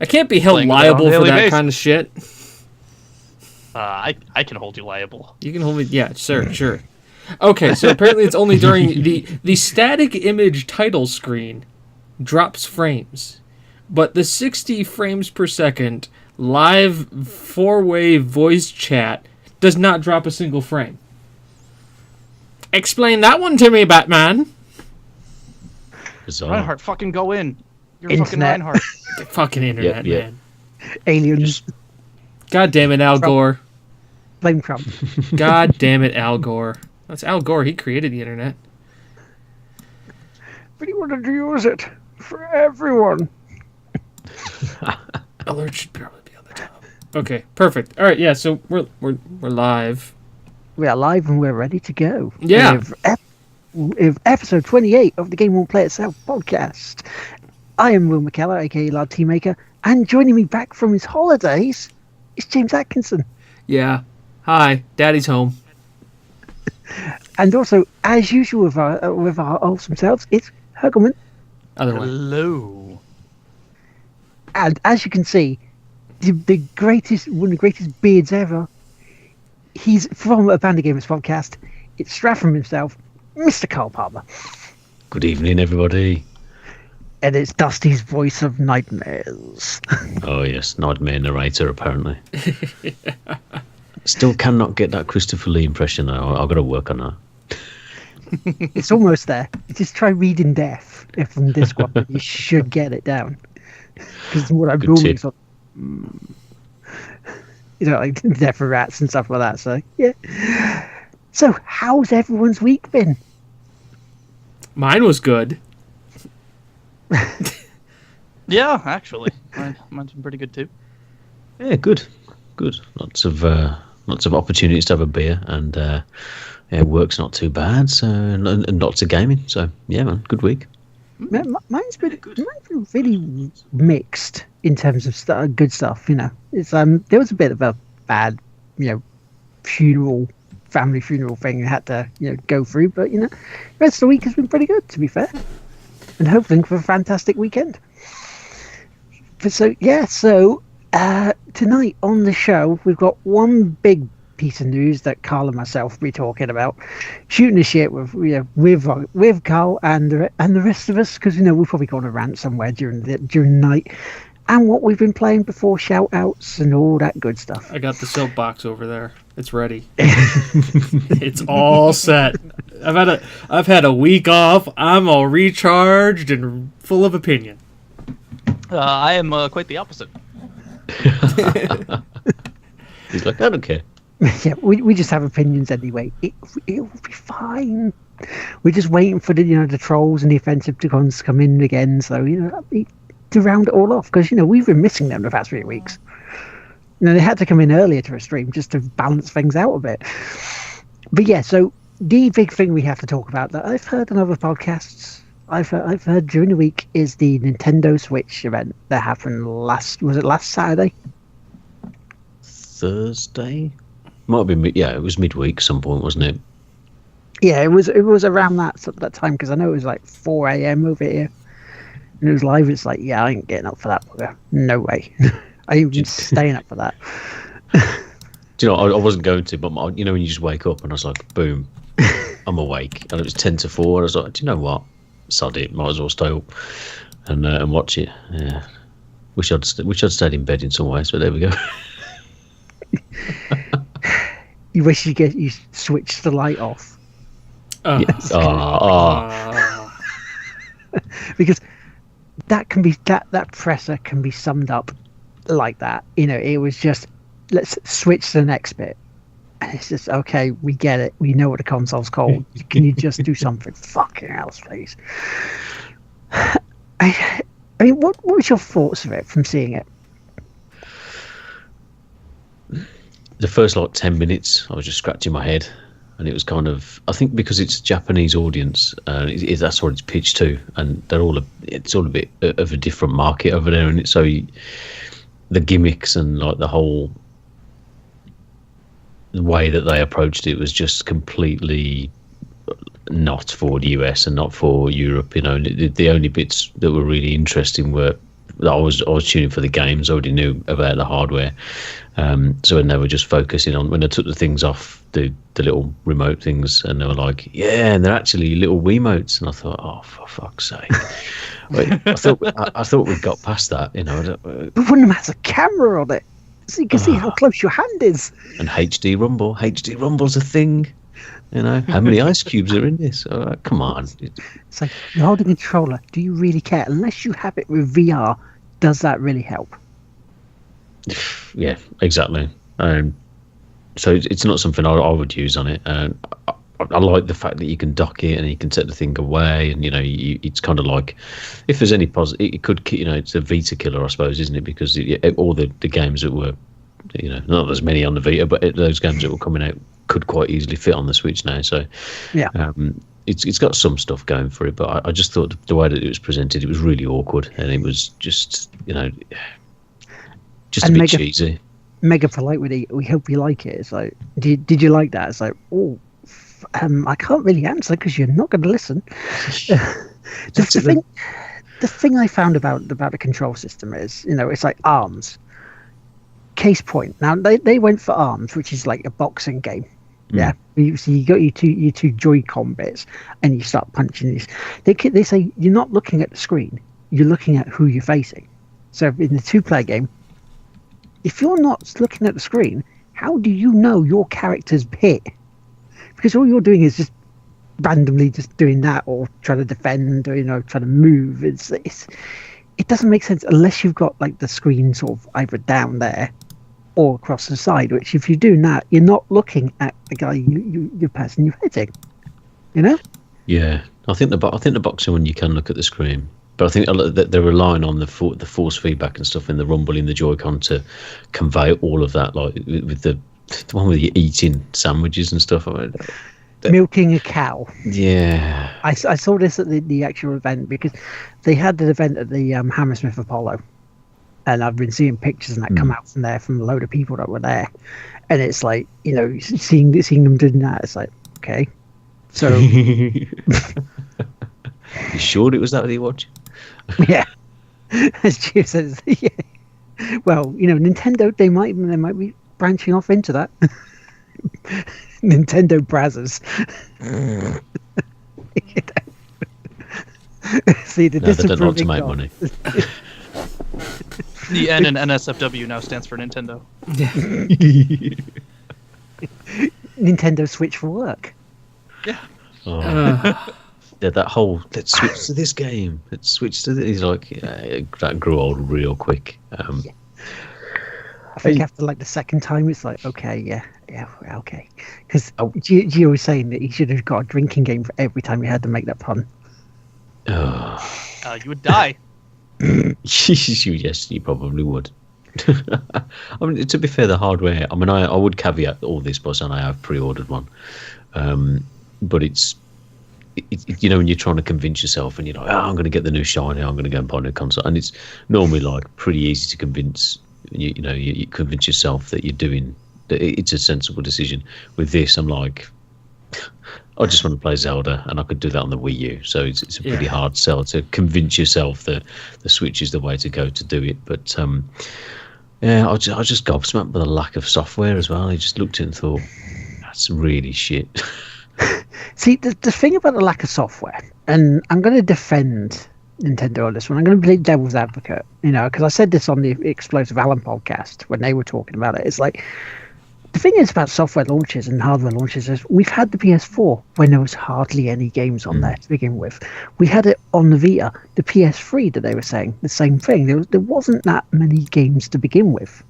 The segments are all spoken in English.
I can't be held Playing with it liable on a for daily that basis. kind of shit. I can hold you liable. You can hold me. Yeah, sure. Okay, so apparently it's only during the static image title screen drops frames, but the 60 frames per second live 4-way voice chat does not drop a single frame. Explain that one to me, Batman. Bizarre. Reinhardt, fucking go in. You're Internet. fucking Reinhardt. Fucking internet, Yep. man. Aliens. God damn it, Al Gore. Blame Trump. God damn it, Al Gore. That's Al Gore. He created the internet. But he wanted to use it for everyone. Alert should probably be on the top. Okay, perfect. All right, yeah. So we're live. We are live and we're ready to go. Yeah. With episode 28 of the Game Won't Play Itself podcast. I am Will McKellar, aka Lard Teammaker, and joining me back from his holidays is James Atkinson. Yeah. Hi, Daddy's home. And also, as usual with our awesome selves, it's Hergelman. Other one. Hello. And as you can see, the greatest, one of the greatest beards ever. He's from a Band of Gamers podcast. It's straight from himself, Mr. Carl Palmer. Good evening, everybody. And it's Dusty's voice of nightmares. Oh yes, Nightmare narrator apparently. Still cannot get that Christopher Lee impression though. I've got to work on that. It's almost there. Just try reading Death from Discord. You should get it down. Because what I'm Good doing tip. is like, like Death for Rats and stuff like that. So, yeah. So, how's everyone's week been? Mine was good. Yeah, actually. Mine's been pretty good too. Yeah, good. Lots of opportunities to have a beer, and work's not too bad. So and lots of gaming. So yeah, man, good week. Mine's been really mixed in terms of good stuff. It's there was a bit of a bad, family funeral thing I had to go through, but the rest of the week has been pretty good, to be fair, and hoping for a fantastic weekend. But so tonight on the show we've got one big piece of news that Carl and myself will be talking about, shooting the shit with Carl and the rest of us, because we've probably gone a rant somewhere during the night, and what we've been playing before shout outs and all that good stuff. I got the soapbox over there. It's ready. It's all set. I've had a week off. I'm all recharged and full of opinion. I am quite the opposite. He's like, I don't care. Yeah, we just have opinions anyway. It'll be fine. We're just waiting for the trolls and the offensive to come in again. So to round it all off, because we've been missing them the past 3 weeks. They had to come in earlier to a stream just to balance things out a bit. But yeah, so the big thing we have to talk about that I've heard on other podcasts, I've heard during the week, is the Nintendo Switch event that happened last Saturday? Thursday? Might have been. Yeah, it was midweek at some point, wasn't it? Yeah, it was around that time, because I know it was like 4 a.m. over here, and it was live. It's like, yeah, I ain't getting up for that, bugger. No way. I ain't even staying up for that. Do you know, I wasn't going to, but when you just wake up and I was like, boom, I'm awake, and it was 10 to 4. I was like, do you know what? Sod it, might as well stay up and watch it. Yeah, wish I'd stayed in bed in some ways, but there we go. You wish you switched the light off. Yes. Because that can be that presser can be summed up like that. It was just, let's switch to the next bit, and it's just, okay, we get it, we know what the console's called. Can you just do something fucking else, please? I mean, what was your thoughts of it from seeing it? The first 10 minutes, I was just scratching my head, and it was kind of, I think because it's a Japanese audience, that's what it's pitched to, and it's all a bit of a different market over there, and the gimmicks and the whole way that they approached it was just completely not for the US and not for Europe. The only bits that were really interesting were I was tuning for the games. I already knew about the hardware. So when they were just focusing on, when I took the things off, the little remote things, and they were like, yeah, and they're actually little Wiimotes, and I thought, oh, for fuck's sake. I thought we'd got past that, you know. But one of them has a camera on it, so you can see how close your hand is. And HD Rumble's a thing. You know, how many ice cubes are in this? Come on. It's like, you're holding a controller. Do you really care? Unless you have it with VR, does that really help? Yeah, exactly. So it's not something I would use on it. I like the fact that you can dock it and you can set the thing away, and you know, it's kind of like, if there's any positive, it could, you know, it's a Vita killer, I suppose, isn't it? Because all the games that were, you know, not as many on the Vita, but those games that were coming out could quite easily fit on the Switch now. So yeah, it's got some stuff going for it, but I just thought the way that it was presented, it was really awkward, and it was just, you know, just a bit cheesy. Mega polite with it. We hope you like it. It's like, did you like that? It's like, oh, I can't really answer because you're not going to listen. The thing I found about the control system is, you know, it's like ARMS. Case point. Now they went for ARMS, which is like a boxing game. Yeah. So you got your two Joy-Con bits, and you start punching these. They say you're not looking at the screen. You're looking at who you're facing. So in the 2-player game, if you're not looking at the screen, how do you know your character's hit? Because all you're doing is just randomly just doing that, or trying to defend, or, you know, trying to move. It doesn't make sense unless you've got like the screen sort of either down there or across the side. Which, if you're doing that, you're not looking at the guy your person you're hitting. You know? Yeah, I think the boxing one you can look at the screen. But I think that they're relying on the force feedback and stuff in the Rumble in the Joy-Con to convey all of that, like with the one with you eating sandwiches and stuff. Milking a cow. Yeah. I saw this at the actual event, because they had the event at the Hammersmith Apollo, and I've been seeing pictures and that come out from there from a load of people that were there, and it's like, you know, seeing them doing that, it's like, okay, so. You sure it was that you watched? Yeah, as Gio says, yeah. Well, you know, Nintendo, they might be branching off into that. Nintendo Brazzers. See, they don't want to make money. The N in NSFW now stands for Nintendo. Nintendo Switch for work. Yeah. Yeah, that whole let's switch to this game. Let's switch to this. He's like, that grew old real quick. Yeah. I think after like the second time, it's like, okay, okay. Because Gio was saying that he should have got a drinking game for every time he had to make that pun. You would die. Yes, you probably would. I mean, to be fair, the hardware. I mean, I would caveat all this by saying I have pre-ordered one, but it's. You know, when you're trying to convince yourself and you're like, I'm going to get the new shiny, I'm going to go and buy a new console, and it's normally like pretty easy to convince you convince yourself that you're doing that it's a sensible decision. With this, I'm like, I just want to play Zelda, and I could do that on the Wii U, so it's a pretty hard sell to convince yourself that the Switch is the way to go to do it. But I was just gobsmacked by the lack of software as well. I just looked at it and thought, that's really shit. See, the thing about the lack of software, and I'm going to defend Nintendo on this one. I'm going to play devil's advocate, you know, because I said this on the Explosive Alan podcast when they were talking about it. It's like, the thing is about software launches and hardware launches is we've had the PS4 when there was hardly any games on there to begin with. We had it on the Vita, the PS3 that they were saying the same thing. There wasn't that many games to begin with.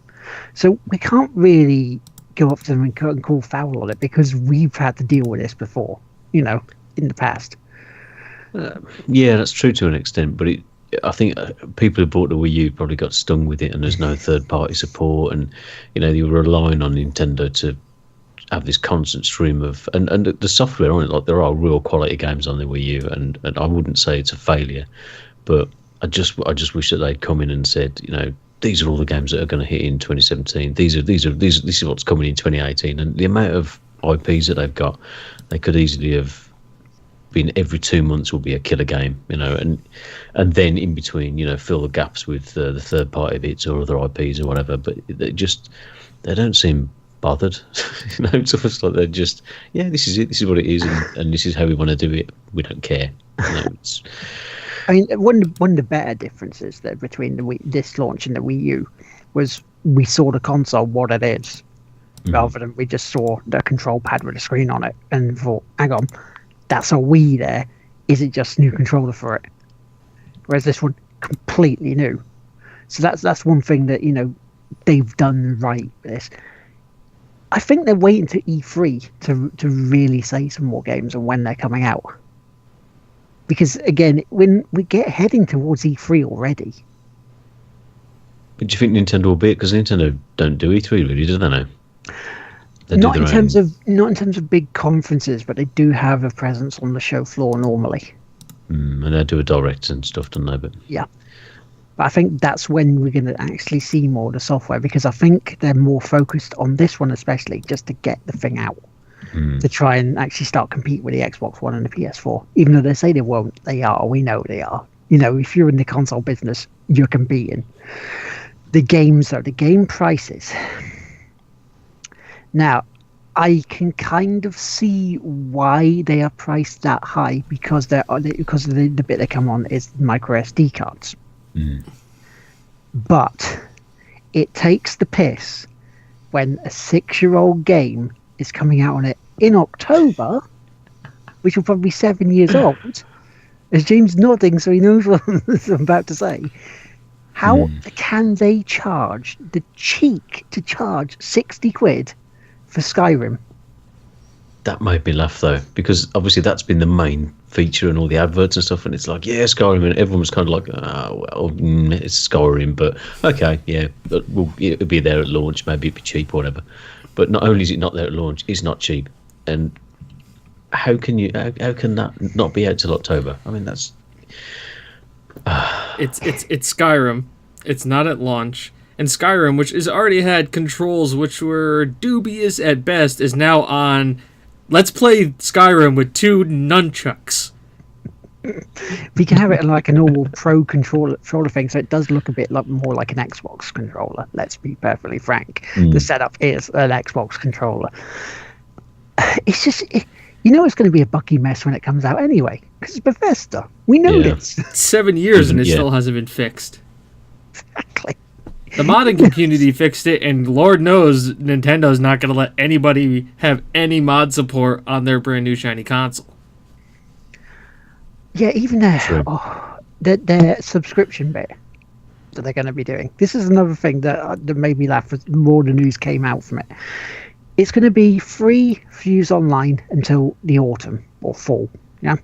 So we can't really go up to them and call foul on it, because we've had to deal with this before, you know, in the past. Yeah, that's true to an extent, but I think people who bought the Wii U probably got stung with it, and there's no third-party support, and you know, you were relying on Nintendo to have this constant stream of and the software on it. Like, there are real quality games on the Wii U, and I wouldn't say it's a failure, but I just wish that they'd come in and said, you know, these are all the games that are going to hit in 2017. This is what's coming in 2018, and the amount of IPs that they've got, they could easily have been every 2 months will be a killer game, and then in between, fill the gaps with the third party bits or other IPs or whatever. But they don't seem bothered. It's almost like they're just, this is it, this is what it is, and this is how we want to do it. We don't care. It's... I mean, one of the better differences there between this launch and the Wii U was we saw the console what it is, rather than we just saw the control pad with a screen on it and thought, hang on, that's a Wii there. Is it just a new controller for it? Whereas this one, completely new. So that's one thing that, they've done right with this. I think they're waiting to E3 to really say some more games and when they're coming out. Because, again, when we get heading towards E3 already. But do you think Nintendo will be it? Because Nintendo don't do E3 really, do they now? Not in terms of big conferences, but they do have a presence on the show floor normally. And they do a direct and stuff, don't they? But yeah. But I think that's when we're going to actually see more of the software, because I think they're more focused on this one especially just to get the thing out. To try and actually start competing with the Xbox One and the PS4. Even though they say they won't, they are. We know they are. If you're in the console business, you're competing. The games, though, the game prices. Now, I can kind of see why they are priced that high, because the bit they come on is micro SD cards. But it takes the piss when a 6-year-old game is coming out on it in October, which will probably be 7 years old. As James nodding, so he knows what I'm about to say. How can they charge the cheek to charge 60 quid for Skyrim? that made me laugh though, because obviously that's been the main feature and all the adverts and stuff, and it's like, yeah, Skyrim, and everyone was kind of like, oh, well, it's Skyrim, but okay, yeah, but it'll be there at launch, maybe it'll be cheap or whatever. But not only is it not there at launch, it's not cheap. And how can that not be out till October? I mean, that's it's Skyrim. It's not at launch. And Skyrim, which has already had controls which were dubious at best, is now on, let's play Skyrim with 2 nunchucks. We can have it like a normal pro controller thing, so it does look a bit more like an Xbox controller. Let's be perfectly frank. The setup is an Xbox controller. It's just, it's going to be a bucky mess when it comes out anyway, because it's Bethesda. We know this. 7 years and it still hasn't been fixed. Exactly. The modding community fixed it, and Lord knows Nintendo's not going to let anybody have any mod support on their brand new shiny console. Yeah, even their subscription bit that they're going to be doing. This is another thing that made me laugh as more the news came out from it. It's going to be free for use online until the autumn or fall. Yeah,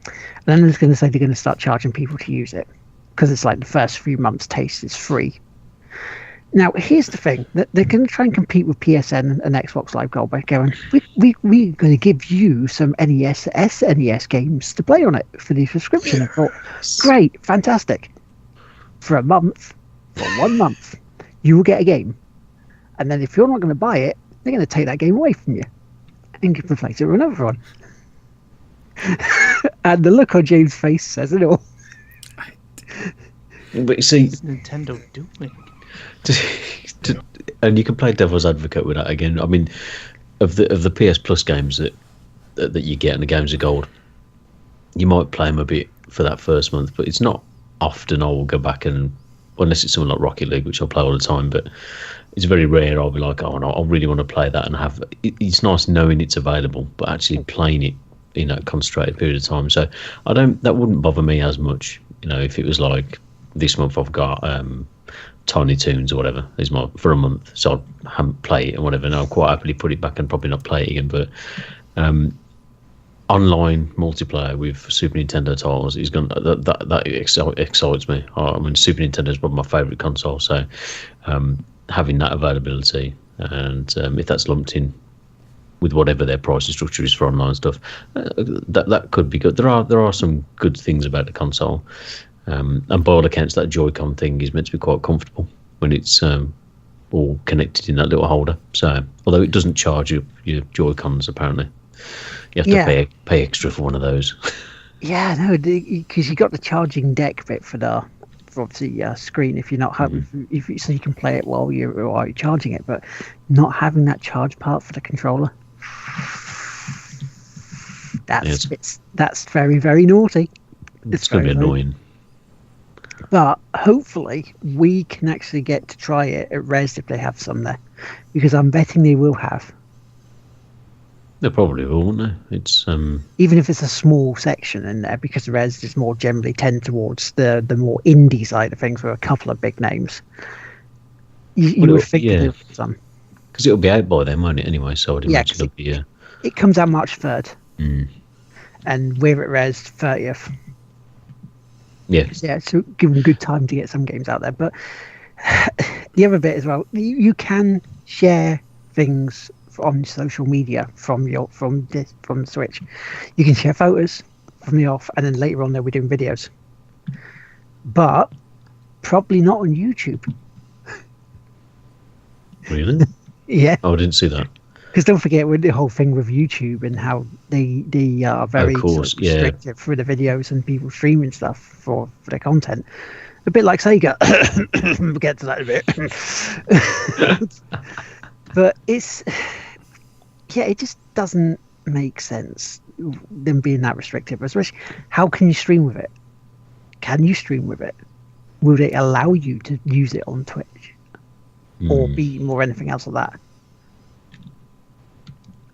and then it's going to say they're going to start charging people to use it because it's like the first few months' taste is free. Now, here's the thing: that they're going to try and compete with PSN and Xbox Live Gold by going, we're going to give you some NES, SNES games to play on it for the subscription. I thought, great, fantastic. For 1 month, you will get a game. And then if you're not going to buy it, they're going to take that game away from you and replace it with another one. And the look on James' face says it all. But you see, What's Nintendo doing? and you can play devil's advocate with that again. I mean, of the PS Plus games that you get and the games of gold, you might play them a bit for that first month, but it's not often I will go back and, unless it's something like Rocket League, which I'll play all the time, but it's very rare I'll be like, oh no, I really want to play that and have it's nice knowing it's available, but actually playing it in a concentrated period of time. So that wouldn't bother me as much, if it was like this month I've got Tiny Toons or whatever is for a month, so I haven't played it and whatever, and I'll quite happily put it back and probably not play it again. But online multiplayer with Super Nintendo titles is going that excites me. I mean, Super Nintendo is probably my favourite console, so having that availability, and if that's lumped in with whatever their pricing structure is for online stuff, that could be good. There are some good things about the console. And by all accounts, that Joy-Con thing is meant to be quite comfortable when it's all connected in that little holder. So, although it doesn't charge your Joy-Cons apparently, You have to pay extra for one of those. Yeah, no, because you got the charging deck bit for obviously screen if you're not having so you can play it while you're charging it, but not having that charge part for the controller. That's very, very naughty. It's going to be annoying. But hopefully we can actually get to try it at Res if they have some there, because I'm betting they will have. They probably will, won't they? It's even if it's a small section in there, because Res is more generally tend towards the more indie side of things with a couple of big names. You would think there would be some. Because it'll be out by then, won't it? Anyway, so I'd imagine it'll be. It comes out March 3rd. And we're at Res 30th. Yeah, so give them good time to get some games out there. But the other bit as well, you can share things on social media from the Switch. You can share photos from the off, and then later on they'll be doing videos. But probably not on YouTube. Really? Yeah. Oh, I didn't see that. Because don't forget with the whole thing with YouTube and how they are very restrictive for the videos and people streaming stuff for their content. A bit like Sega. We'll get to that in a bit. But it just doesn't make sense them being that restrictive. Especially, how can you stream with it? Can you stream with it? Will they allow you to use it on Twitch or Beam or anything else like that?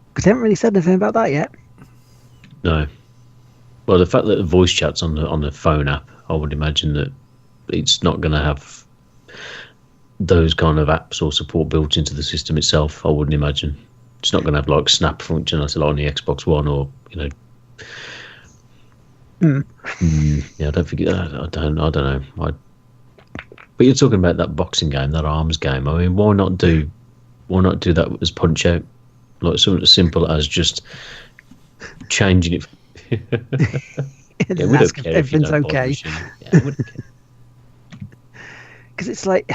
Because they haven't really said anything about that yet. No. Well, the fact that the voice chat's on the phone app, I would imagine that it's not going to have those kind of apps or support built into the system itself. I wouldn't imagine. It's not going to have like Snap functionality on the Xbox One or Yeah, I don't think. I don't know. But you're talking about that boxing game, that arms game. I mean, why not do that as Punch Out? Like something as simple as just changing it. We don't care if everything's okay. Yeah, we don't care. Because it's like,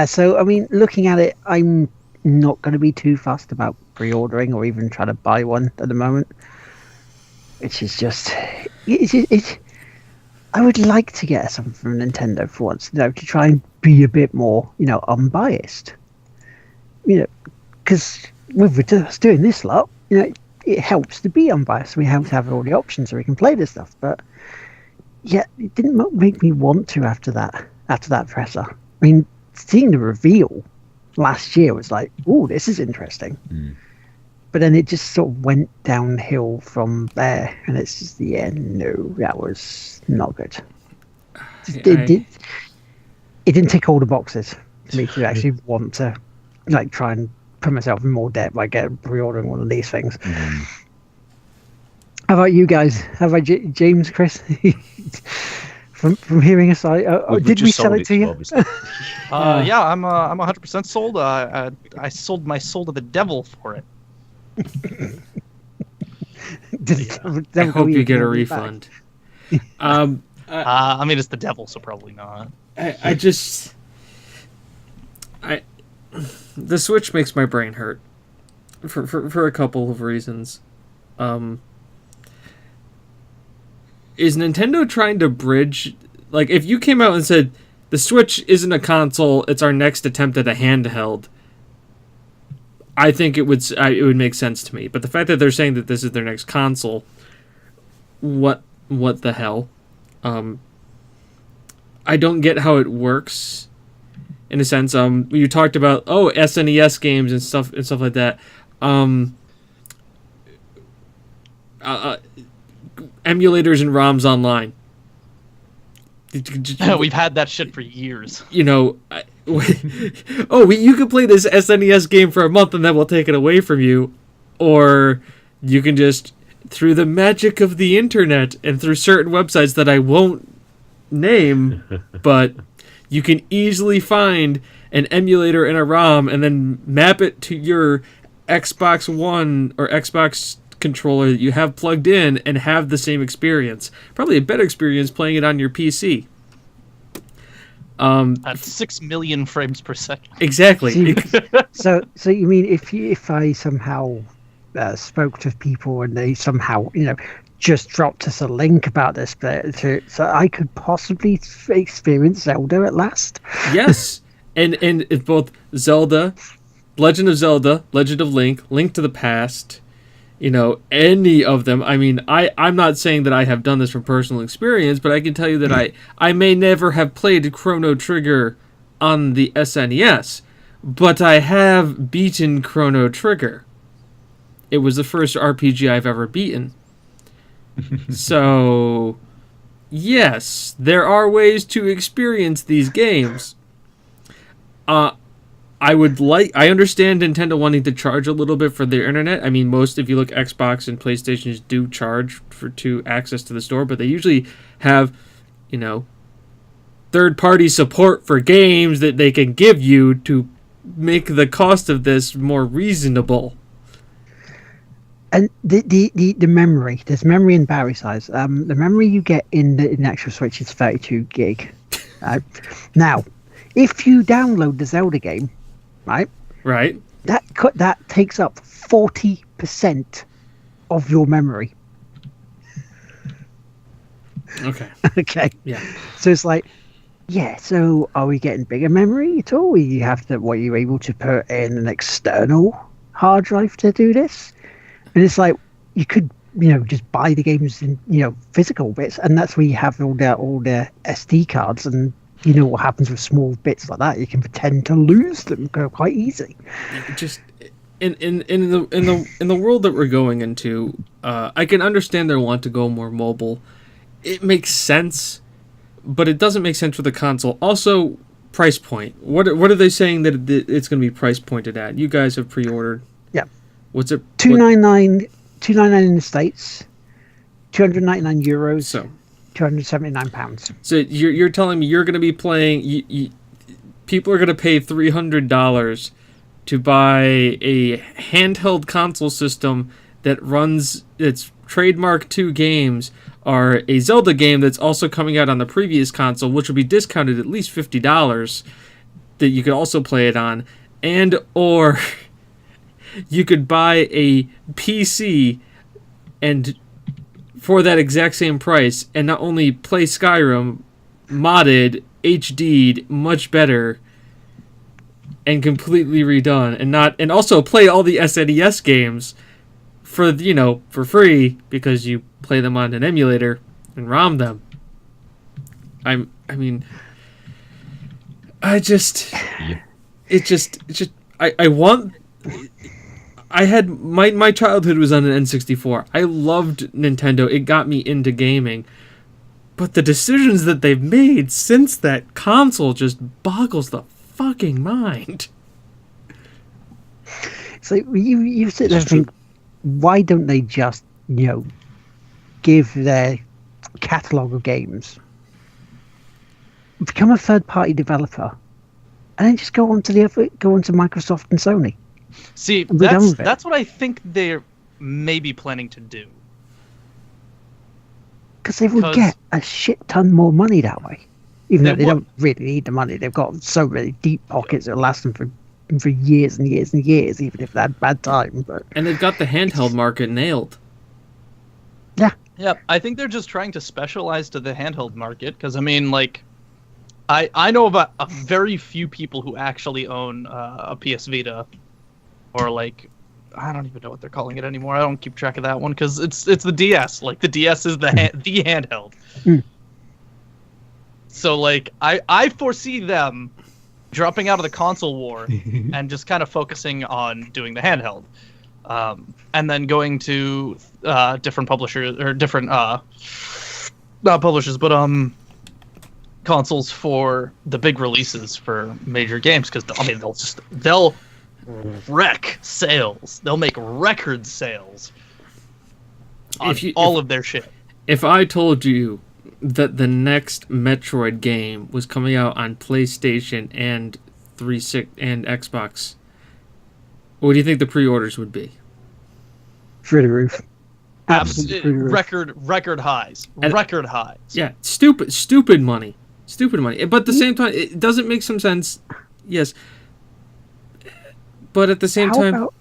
so I mean, looking at it, I'm not going to be too fussed about pre-ordering or even trying to buy one at the moment. Which is just, I would like to get something from Nintendo for once, to try and be a bit more, unbiased. Because with us doing this lot, it helps to be unbiased. We have to have all the options so we can play this stuff. But yeah, it didn't make me want to after that presser. I mean, seeing the reveal last year was like, oh, this is interesting. But then it just sort of went downhill from there, and it's just no, that was not good. It didn't tick all the boxes for me to actually want to try and put myself in more debt by pre-ordering one of these things. How about you guys? How about James, Chris? From hearing aside, did we sell it to you? Yeah, I'm 100% sold. I sold my soul to the devil for it. I hope you get a refund. I mean, it's the devil, so probably not. The Switch makes my brain hurt for a couple of reasons. Is Nintendo trying to bridge, if you came out and said the Switch isn't a console, it's our next attempt at a handheld, I think it would make sense to me. But the fact that they're saying that this is their next console, what the hell? I don't get how it works. In a sense, you talked about SNES games and stuff like that. Emulators and ROMs online. We've had that shit for years. You can play this SNES game for a month and then we'll take it away from you, or you can just, through the magic of the internet and through certain websites that I won't name, but you can easily find an emulator and a ROM and then map it to your Xbox One or Xbox controller that you have plugged in and have the same experience. Probably a better experience playing it on your PC. At 6 million frames per second. Exactly. So you mean if I somehow spoke to people and they somehow, just dropped us a link about this bit so I could possibly experience Zelda at last. Yes, and it's both Zelda, Legend of Zelda, Legend of Link, Link to the Past, any of them. I mean, I'm not saying that I have done this from personal experience, but I can tell you that I may never have played Chrono Trigger on the SNES, but I have beaten Chrono Trigger. It was the first RPG I've ever beaten. So, yes, there are ways to experience these games. I understand Nintendo wanting to charge a little bit for their internet. I mean, if you look, Xbox and PlayStations do charge to access to the store, but they usually have, third-party support for games that they can give you to make the cost of this more reasonable. And the memory, there's memory in battery size. The memory you get in the actual Switch is 32 gig. Now, if you download the Zelda game, right, that takes up 40% of your memory. Okay. Okay. Yeah. So it's like, so are we getting bigger memory at all? Were you able to put in an external hard drive to do this? And it's like, you could, just buy the games in, physical bits, and that's where you have all the SD cards, and what happens with small bits like that. You can pretend to lose them quite easy. Just in the world that we're going into, I can understand their want to go more mobile. It makes sense, but it doesn't make sense for the console. Also, price point. What are they saying that it's going to be price pointed at? You guys have pre-ordered. Yeah. What's it? $299 in the States, €299. So £279. So you're telling me you're going to be playing? People are going to pay $300 to buy a handheld console system that runs its trademark 2 games, are a Zelda game that's also coming out on the previous console, which will be discounted at least $50 that you could also play it on, or you could buy a PC and for that exact same price and not only play Skyrim modded, HD'd, much better, and completely redone, and also play all the SNES games for free because you play them on an emulator and ROM them. I had my childhood was on an N64. I loved Nintendo. It got me into gaming. But the decisions that they've made since that console just boggles the fucking mind. So you sit there and think, why don't they just, give their catalogue of games, become a third-party developer, and then just go on to Microsoft and Sony? See, that's what I think they're maybe planning to do. Because they would get a shit ton more money that way. Even though they don't really need the money. They've got so many deep pockets that'll last them for years and years and years, even if they had bad time. And they've got the handheld market nailed. Yeah. Yeah, I think they're just trying to specialize to the handheld market. Because, I know about a very few people who actually own a PS Vita. Or, I don't even know what they're calling it anymore. I don't keep track of that one because it's the DS. The DS is the handheld. Mm. So I foresee them dropping out of the console war and just kind of focusing on doing the handheld, and then going to different publishers or different not publishers but consoles for the big releases for major games because they'll wreck sales. They'll make record sales on all of their shit. If I told you that the next Metroid game was coming out on PlayStation and 360 and Xbox, what do you think the pre-orders would be? Through the roof. Absolutely through the roof. Record highs. Record highs. Yeah, stupid money. Stupid money. But at the same time, it doesn't make some sense. Yes. But at the same time... How about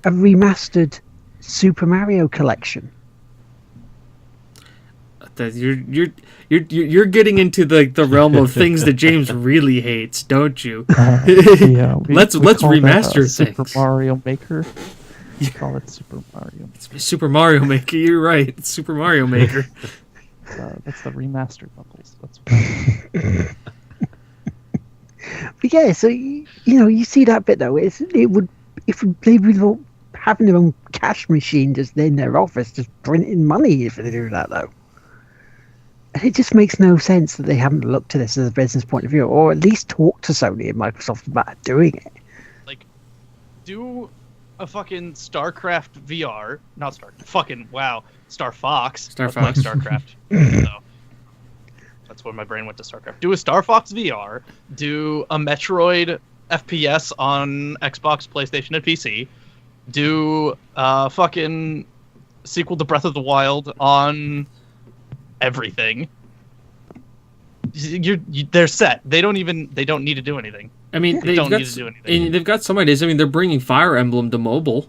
a remastered Super Mario Collection. You're getting into the realm of things that James really hates, don't you? Yeah, Let's call that, remaster Super things. Mario Maker. We call it Super Mario. Super Mario Maker. You're right. It's Super Mario Maker. That's the remastered levels. That's But yeah, so you see that bit though. If they would having their own cash machine just in their office, just printing money if they do that though. And it just makes no sense that they haven't looked at this as a business point of view, or at least talked to Sony and Microsoft about doing it. Like, do a fucking StarCraft VR, not Star, fucking wow, Star Fox. Star That's like Fox. StarCraft. So, that's where my brain went to StarCraft. Do a Star Fox VR. Do a Metroid FPS on Xbox, PlayStation, and PC. Do fucking sequel to Breath of the Wild on everything. They're set. They don't need to do anything. I mean, They don't need to do anything. and they've got some ideas. I mean, they're bringing Fire Emblem to mobile.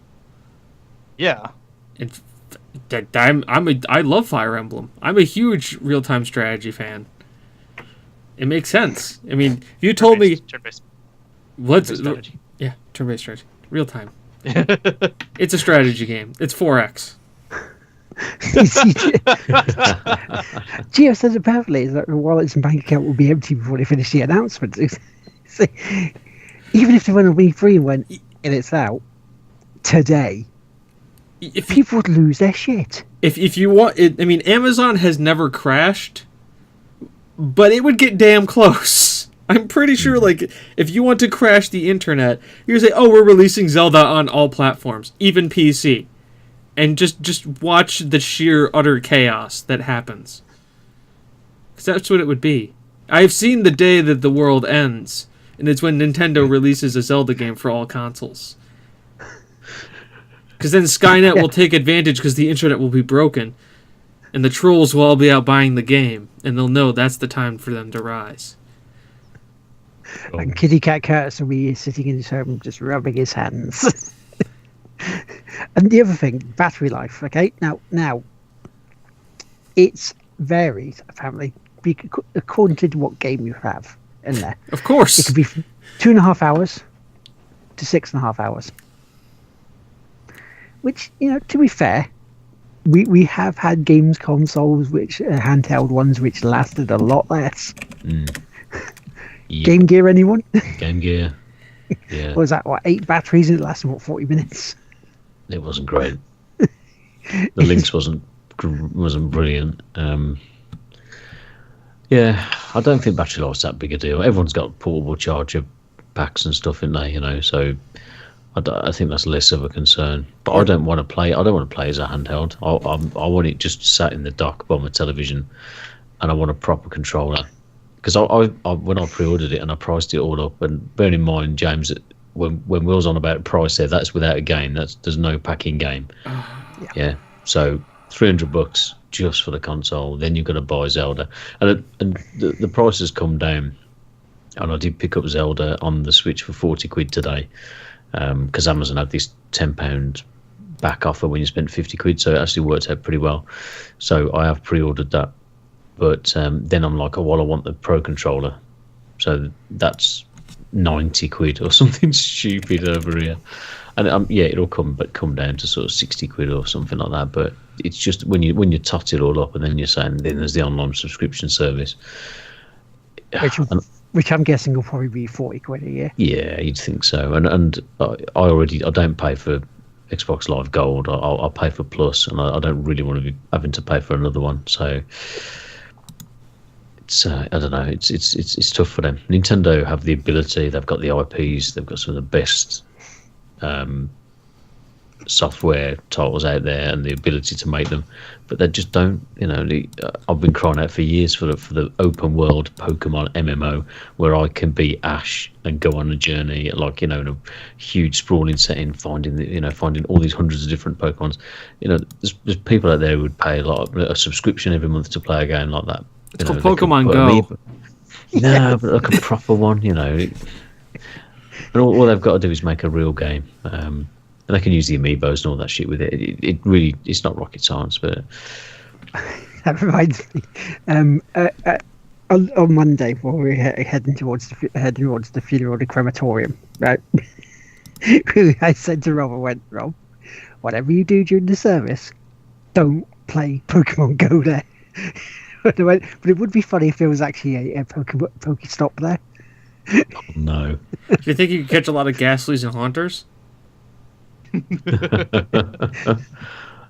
Yeah. And I love Fire Emblem. I'm a huge real-time strategy fan. It makes sense. I mean, if you told me Turn-based let's strategy. yeah, turn-based strategy, real time. It's a strategy game. It's 4X. Gio says it perfectly, is that the wallets and bank account will be empty before they finish the announcement. So, even if they went on Wii3 and went, and it's out today, people would lose their shit. If you want it, I mean, Amazon has never crashed, but it would get damn close. I'm pretty sure, like, if you want to crash the internet, you're gonna say, "Oh, we're releasing Zelda on all platforms, even PC," and just watch the sheer utter chaos that happens. Because that's what it would be. I've seen the day that the world ends, and it's when Nintendo releases a Zelda game for all consoles. Because then Skynet will take advantage because the internet will be broken, and the trolls will all be out buying the game, and they'll know that's the time for them to rise. And Kitty Cat Curtis will be sitting in his home just rubbing his hands. And the other thing, battery life. Okay, now, it's varied apparently according to what game you have in there. Of course. It could be 2.5 hours to 6.5 hours. Which, to be fair, we have had games consoles which handheld ones which lasted a lot less. Yep. Game Gear, anyone? Game Gear. Yeah. What was that? 8 batteries and it lasted 40 minutes? It wasn't great. The Lynx wasn't brilliant. Yeah, I don't think battery life's that big a deal. Everyone's got portable charger packs and stuff in there, so I think that's less of a concern. But I don't want to play. I don't want to play as a handheld. I want it just sat in the dock by my television, and I want a proper controller. Because I when I pre-ordered it and I priced it all up, and bearing in mind, James, that when Will's on about price there, that's without a game. There's no packing game. Yeah. So $300 just for the console. Then you've got to buy Zelda, and the price has come down. And I did pick up Zelda on the Switch for £40 today, because Amazon had this £10 back offer when you spent £50, so it actually worked out pretty well. So I have pre-ordered that. But then I'm like, I want the Pro Controller. So that's £90 or something stupid over here. And it'll come down to sort of £60 or something like that. But it's just when you tot it all up, and then you're saying then there's the online subscription service, which I'm guessing will probably be £40 a year. Yeah, you'd think so. And I don't pay for Xbox Live Gold. I'll pay for Plus, and I don't really want to be having to pay for another one. So. I don't know. It's tough for them. Nintendo have the ability. They've got the IPs. They've got some of the best software titles out there, and the ability to make them. But they just don't. I've been crying out for years for the open world Pokemon MMO where I can be Ash and go on a journey, like in a huge sprawling setting, finding all these hundreds of different Pokemons. There's people out there who would pay a subscription every month to play a game like that. It's called Pokemon Go. No, but like a proper one, And all they've got to do is make a real game. And they can use the amiibos and all that shit with it. It really, it's not rocket science, but That reminds me. On Monday, while we were heading towards the funeral, the crematorium, right? I said to Rob, I went, Rob, whatever you do during the service, don't play Pokemon Go there. But it would be funny if there was actually a Pokestop there. no. Do you think you could catch a lot of Ghastlies and Haunters?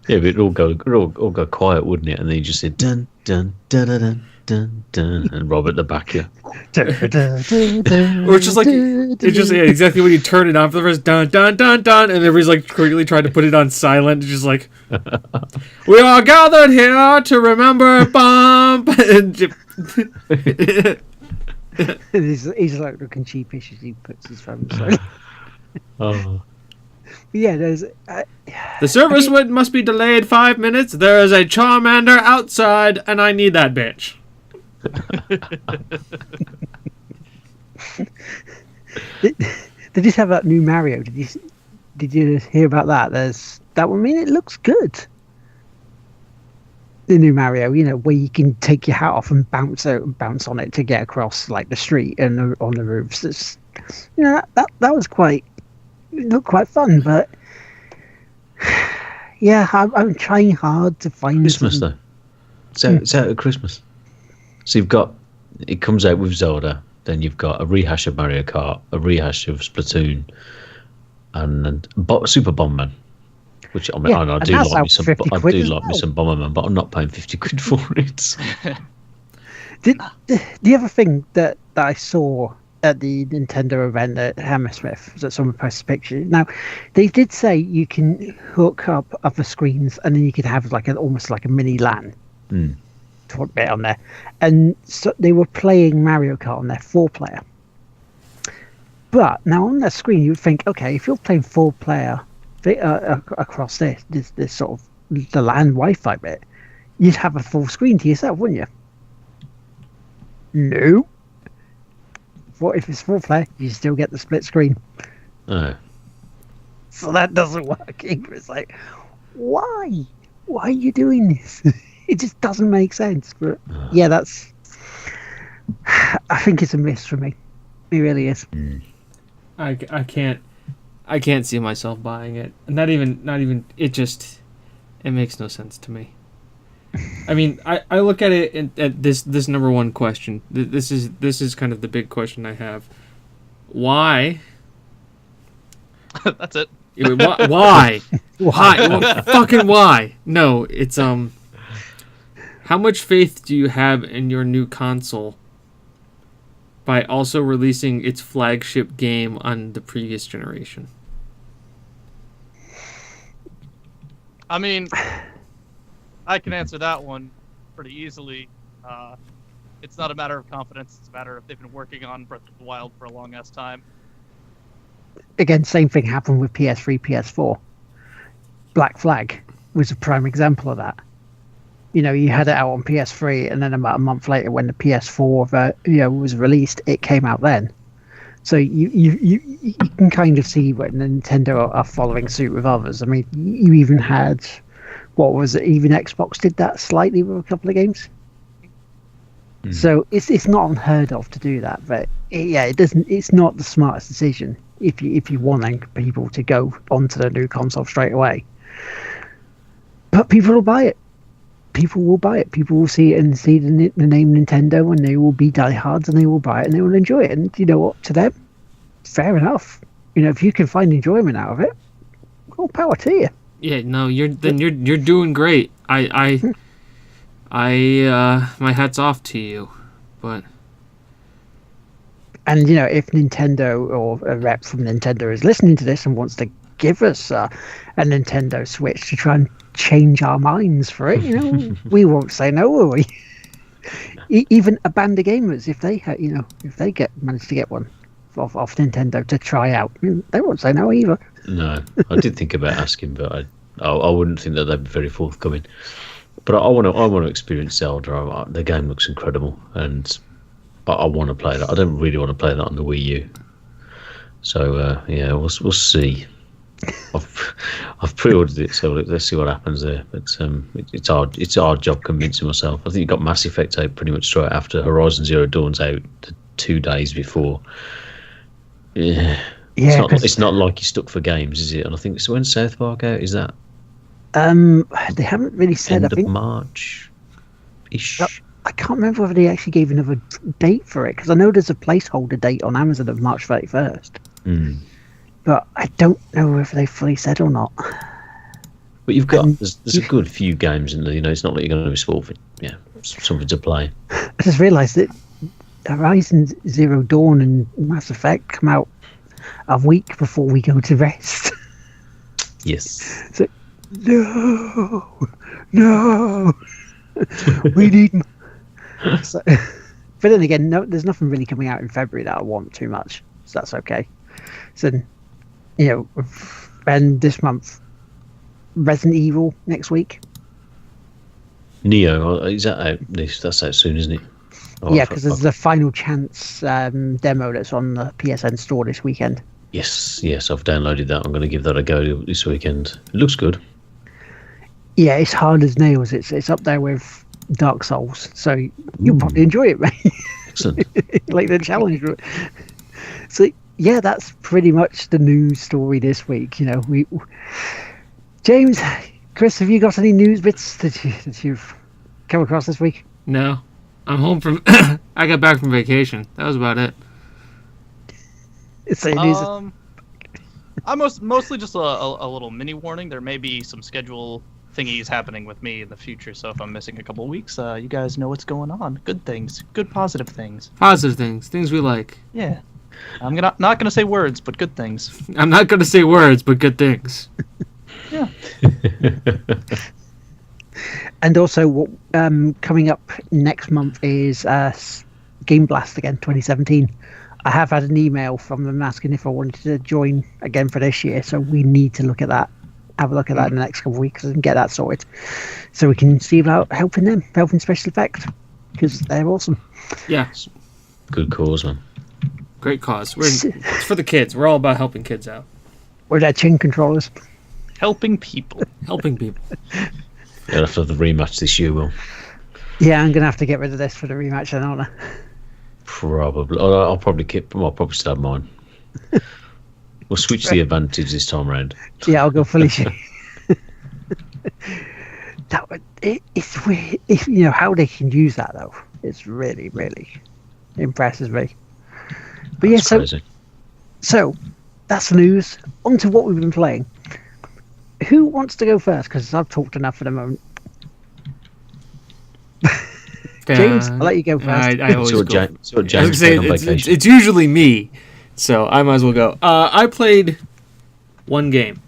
Yeah, but it'd all go quiet, wouldn't it? And then you just say dun dun dun dun dun dun dun, and Rob at the back, yeah. Or it's just like, it's just exactly when you turn it on for the first dun dun dun dun, and everybody's like really trying to put it on silent. It's just like, we are gathered here to remember Bump. And he's like looking sheepish as he puts his phone aside. Oh. Yeah, there's. The service must be delayed 5 minutes. There is a Charmander outside, and I need that bitch. They just have that new Mario. Did you hear about that? There's that one. I mean, it looks good. The new Mario, where you can take your hat off and bounce on it to get across like the street and on the roofs. It's, that was quite. It looked quite fun, but yeah, I'm trying hard to find Christmas though. It's out at Christmas. So it comes out with Zelda, then you've got a rehash of Mario Kart, a rehash of Splatoon, and Super Bomberman. Which I do like me some. I do like me some Bomberman, but I'm not paying 50 quid for it. The other thing that I saw at the Nintendo event at Hammersmith that someone posted a picture. Now, they did say you can hook up other screens and then you could have almost like a mini LAN to put it on there. And so they were playing Mario Kart on their 4-player. But now on that screen, you would think, okay, if you're playing 4-player across this sort of the LAN Wi-Fi bit, you'd have a full screen to yourself, wouldn't you? No. What if it's 4-player? You still get the split screen. Oh. So that doesn't work either. It's like, why? Why are you doing this? It just doesn't make sense. But yeah, I think it's a miss for me. It really is. I can't see myself buying it. Not even. It makes no sense to me. I mean, I look at it at this number one question. This is kind of the big question I have. Why? That's it. Why? Why? Well, fucking why? No, it's how much faith do you have in your new console by also releasing its flagship game on the previous generation? I mean, I can answer that one pretty easily. It's not a matter of confidence. It's a matter of they've been working on Breath of the Wild for a long ass time. Again, same thing happened with PS3, PS4. Black Flag was a prime example of that. You had it out on PS3, and then about a month later, when the PS4 was released, it came out then. So you can kind of see when Nintendo are following suit with others. I mean, you even had. What was it? Even Xbox did that slightly with a couple of games. So it's not unheard of to do that, but it doesn't. It's not the smartest decision if you want people to go onto the new console straight away. But people will buy it. People will buy it. People will see it and see the name Nintendo, and they will be diehards, and they will buy it, and they will enjoy it. And you know what? To them, fair enough. If you can find enjoyment out of it, all power to you. Yeah, no, you're doing great. I my hat's off to you, but. And if Nintendo or a rep from Nintendo is listening to this and wants to give us a Nintendo Switch to try and change our minds for it, we won't say no, will we? Even a band of gamers, if they manage to get one off Nintendo to try out, they won't say no either. No, I did think about asking, but I wouldn't think that they'd be very forthcoming. But I want to experience Zelda. The game looks incredible, and I want to play that. I don't really want to play that on the Wii U. So yeah, we'll see. pre-ordered it, so let's see what happens there. But it's our job convincing myself. I think you got Mass Effect out pretty much straight after Horizon Zero Dawn's out, 2 days before. Yeah, it's not like you're stuck for games, is it? And I think so. When's South Park out? Is that? They haven't really said. End I think of March-ish. I can't remember whether they actually gave another date for it, because I know there's a placeholder date on Amazon of March 31st. But I don't know if they fully said or not. But you've got there's a good few games in there. It's not like you're going to be spoiled for something to play. I just realised that Horizon Zero Dawn and Mass Effect come out a week before we go to rest. Yes. So, no, we need. So, but then again, no, there's nothing really coming out in February that I want too much, so that's okay. So, and this month, Resident Evil next week. Neo, is that out? That's out soon, isn't it? Yeah, because there's the Final Chance demo that's on the PSN store this weekend. Yes, I've downloaded that. I'm going to give that a go this weekend. It looks good. Yeah, it's hard as nails. It's up there with Dark Souls, so you'll probably enjoy it, right? Excellent. Like the challenge. So yeah, that's pretty much the news story this week. James, Chris, have you got any news bits that you've come across this week? No, I'm home from. I got back from vacation. That was about it. It's news. I'm mostly just a little mini warning. There may be some schedule thingies happening with me in the future, so if I'm missing a couple weeks, you guys know what's going on. Good things, good positive things. Positive things we like. Yeah, I'm not gonna say words, but good things. I'm not gonna say words, but good things. Yeah. And also, what coming up next month is Game Blast again, 2017. I have had an email from them asking if I wanted to join again for this year, so we need to look at that. Have a look at that in the next couple of weeks and get that sorted, so we can see about helping Special Effects, because they're awesome. Yeah, good cause, man. Great cause. It's for the kids. We're all about helping kids out. Or their chin controllers. Helping people. Helping people. You'll have to have the rematch this year, Will. Yeah, I'm gonna have to get rid of this for the rematch, then, aren't I? Probably. I'll probably still have mine. We'll switch the advantage this time round. Yeah, I'll go fully. It's weird. How they can use that though. It's really, really impresses me. But That's crazy. So that's the news. On to what we've been playing. Who wants to go first? Because I've talked enough for the moment. James, I'll let you go first. I always go. James said on vacation. It's usually me, so I might as well go. I played one game.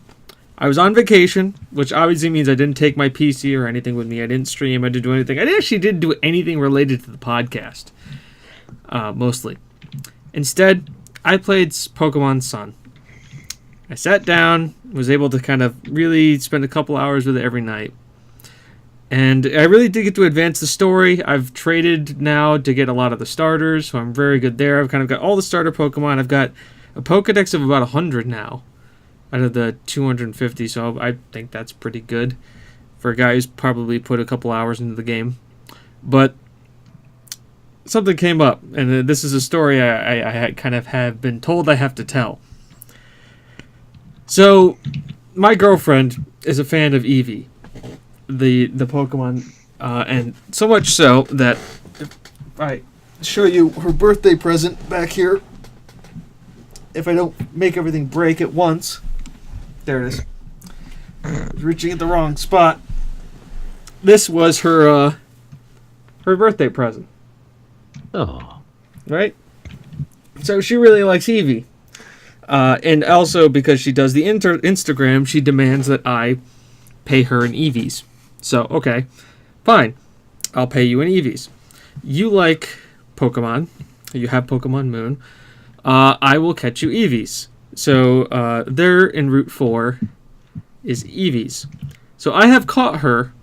I was on vacation, which obviously means I didn't take my PC or anything with me. I didn't stream. I didn't do anything. I actually didn't do anything related to the podcast, mostly. Instead, I played Pokemon Sun. I sat down, was able to kind of really spend a couple hours with it every night. And I really did get to advance the story. I've traded now to get a lot of the starters, so I'm very good there. I've kind of got all the starter Pokemon. I've got a Pokedex of about 100 now out of the 250, so I think that's pretty good for a guy who's probably put a couple hours into the game. But something came up, and this is a story I kind of have been told I have to tell. So, my girlfriend is a fan of Eevee, the Pokemon, and so much so that if I show you her birthday present back here, if I don't make everything break at once, there it is. I was reaching at the wrong spot. This was her birthday present. Oh, right? So she really likes Eevee. And also because she does the Instagram, she demands that I pay her in Eevees. So, okay, fine. I'll pay you in Eevees. You like Pokemon. You have Pokemon Moon. I will catch you Eevees. So, there in Route 4 is Eevees. So I have caught her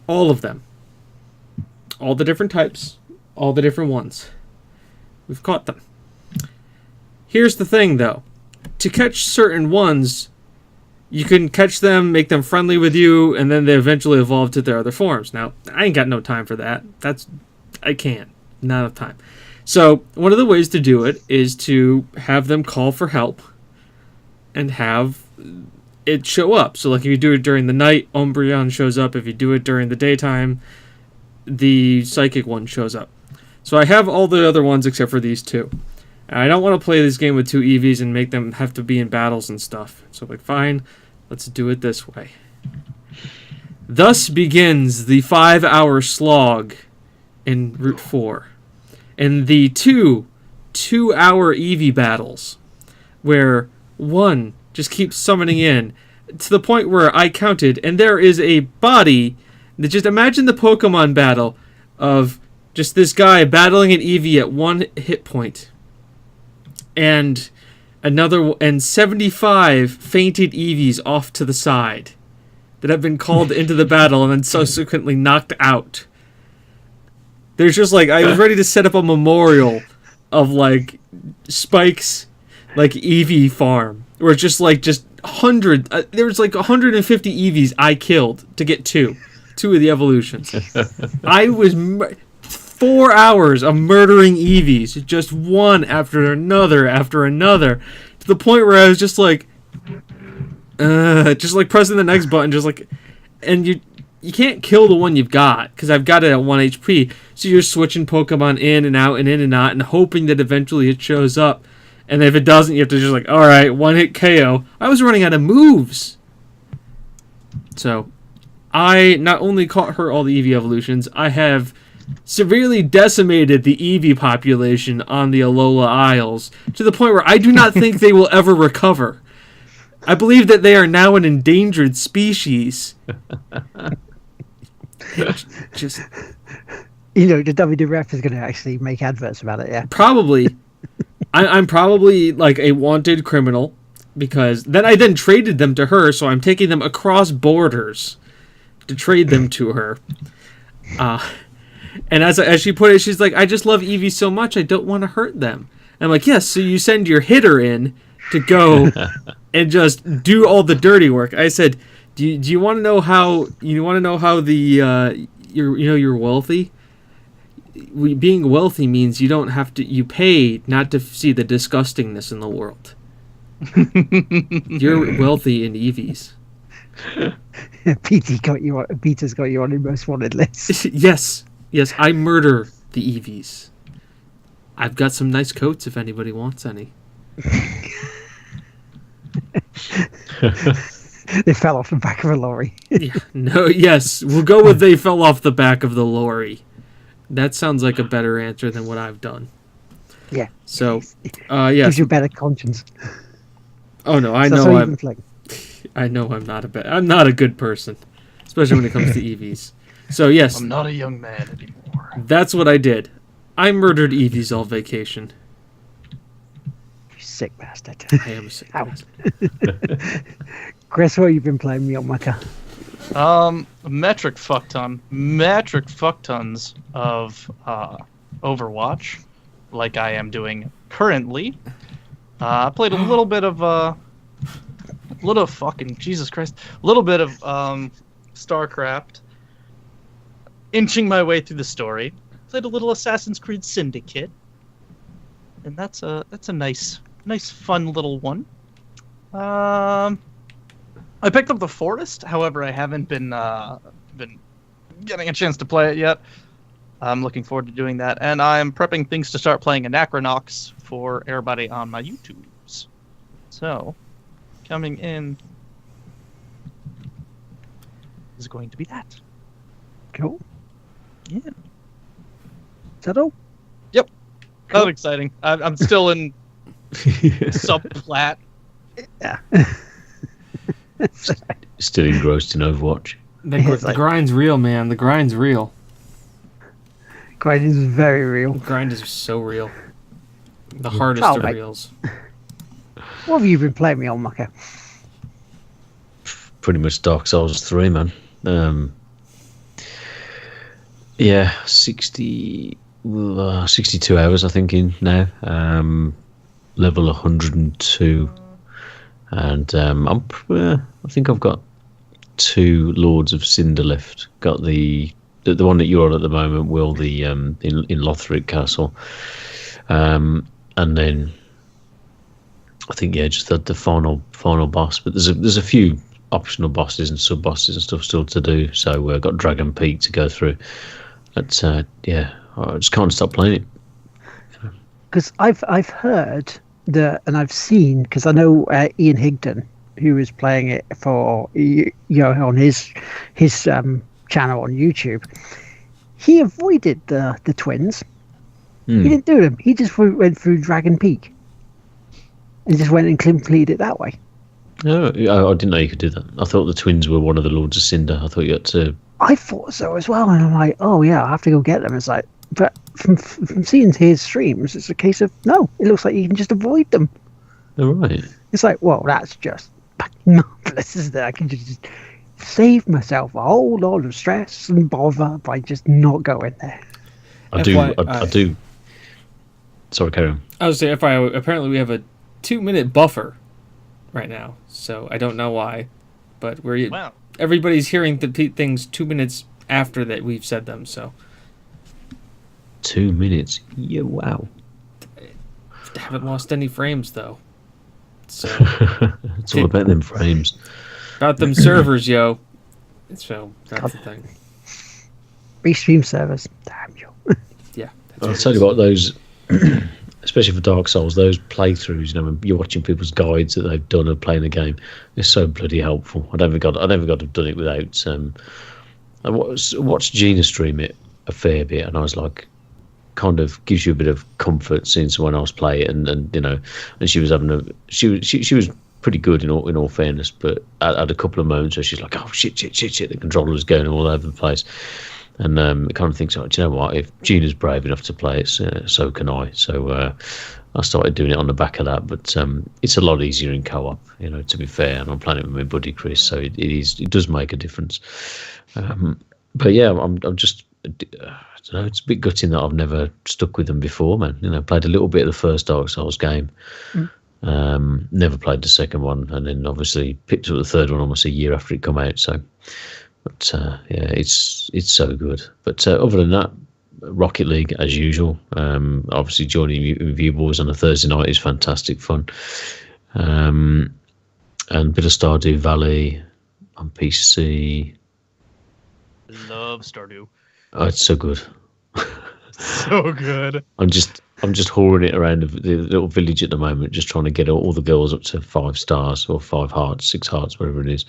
all of them. All the different types. All the different ones. We've caught them. Here's the thing, though. To catch certain ones, you can catch them, make them friendly with you, and then they eventually evolve to their other forms. Now, I ain't got no time for that. I can't. Not enough time. So, one of the ways to do it is to have them call for help and have it show up. So, like, if you do it during the night, Umbreon shows up. If you do it during the daytime, the Psychic one shows up. So, I have all the other ones except for these two. I don't want to play this game with two Eevees and make them have to be in battles and stuff. So, like, fine, let's do it this way. Thus begins the 5-hour slog in Route 4. And the two-hour Eevee battles, where one just keeps summoning in, to the point where I counted, and there is a body, just imagine the Pokemon battle of just this guy battling an Eevee at 1 hit point. And 75 fainted Eevees off to the side that have been called into the battle and then subsequently knocked out. There's just like, I was ready to set up a memorial of like Spike's like Eevee farm, where it's just 100. There was like 150 Eevees I killed to get two of the evolutions. I was 4 hours of murdering Eevees, just one after another, to the point where I was just like pressing the next button, just like, and you can't kill the one you've got, because I've got it at 1 HP, so you're switching Pokemon in and out, and hoping that eventually it shows up, and if it doesn't, you have to just like, alright, 1-hit KO. I was running out of moves! So, I not only caught her all the Eevee evolutions, I have severely decimated the Eevee population on the Alola Isles, to the point where I do not think they will ever recover. I believe that they are now an endangered species. Just, the WWF is going to actually make adverts about it, yeah. Probably. I'm probably like a wanted criminal, because then I traded them to her, so I'm taking them across borders to trade them to her. And as she put it, she's like, I just love Eevee so much, I don't want to hurt them. And I'm like, yes, so you send your hitter in to go and just do all the dirty work. I said, do you want to know how the you're wealthy? Being wealthy means you don't have to, you pay not to see the disgustingness in the world. You're wealthy in Eevees. Peter's got you on your most wanted list. Yes, I murder the Eevees. I've got some nice coats if anybody wants any. They fell off the back of a lorry. Yes, we'll go with they fell off the back of the lorry. That sounds like a better answer than what I've done. Yeah. So, yes. Gives you a better conscience. Oh no, I know I'm not a good person, especially when it comes to Eevees. So yes, I'm not a young man anymore. That's what I did. I murdered Eevees all vacation. You sick bastard. I am a sick bastard. Chris, what have you been playing me on, Micah? Metric fuck tons of Overwatch, like I am doing currently. I played a little bit of StarCraft, inching my way through the story. Played a little Assassin's Creed Syndicate, and that's a nice fun little one. I picked up The Forest, however, I haven't been getting a chance to play it yet. I'm looking forward to doing that, and I'm prepping things to start playing Anachronox for everybody on my YouTubes. So, coming in is going to be that. Cool. Yeah. Is that all? Yep. Cool. Not exciting. I'm still in subplat. Yeah. Still engrossed in Overwatch. The grind's real, man. The grind's real. Grind is very real. The grind is so real. The hardest of reals. What have you been playing me on, Micah? Pretty much Dark Souls 3, man. 62 hours, I think, in now. Level 102. and I think I've got 2 Lords of Cinder left. Got the one that you're on at the moment, Will, the in Lothric Castle, and then I think just the final boss. But there's a few optional bosses and sub bosses and stuff still to do. So got Dragon Peak to go through. But I just can't stop playing it. Because I've heard that, and I've seen, because I know Ian Higdon, who was playing it for on his channel on YouTube, he avoided the twins. He didn't do them. He just went through Dragon Peak and just went and completed it that way. No, I didn't know you could do that. I thought the twins were one of the Lords of Cinder. I thought you had to. I thought so as well, and I'm like, oh yeah, I have to go get them. It's like, but from seeing his streams, it's a case of no. It looks like you can just avoid them. All right. It's like, well, that's just marvelous, isn't it? I can just save myself a whole lot of stress and bother by just not going there. I do. Sorry, carry on. I was saying, FYI, apparently we have a 2-minute buffer right now, so I don't know why, but Wow. everybody's hearing the things 2 minutes after that we've said them. So 2 minutes. Yeah, wow. haven't lost any frames though. So It's all about them frames. about them servers, yo. So that's the thing. Restream servers, damn you. Yeah. That's I'll what it tell you is. what, those, especially for Dark Souls, those playthroughs, when you're watching people's guides that they've done of playing the game, it's so bloody helpful. I never got to have done it without. I watched Gina stream it a fair bit, and I was like, kind of gives you a bit of comfort seeing someone else play it, and she was having she was pretty good in all fairness, but at a couple of moments where she's like, oh shit, the controller's going all over the place. And it kind of thinks, do you know what? If Gina's brave enough to play it, so can I. So I started doing it on the back of that. But it's a lot easier in co-op, to be fair. And I'm playing it with my buddy Chris, so it does make a difference. But yeah, I'm just, I don't know. It's a bit gutting that I've never stuck with them before, man. Played a little bit of the first Dark Souls game. Never played the second one, and then obviously picked up the third one almost a year after it come out. So. But yeah, it's so good. But other than that, Rocket League as usual. Obviously joining you boys on a Thursday night is fantastic fun. And a bit of Stardew Valley on PC. Love Stardew. Oh, it's so good. So good. I'm just whoring it around the little village at the moment, just trying to get all the girls up to 5 stars or 5 hearts, 6 hearts, whatever it is.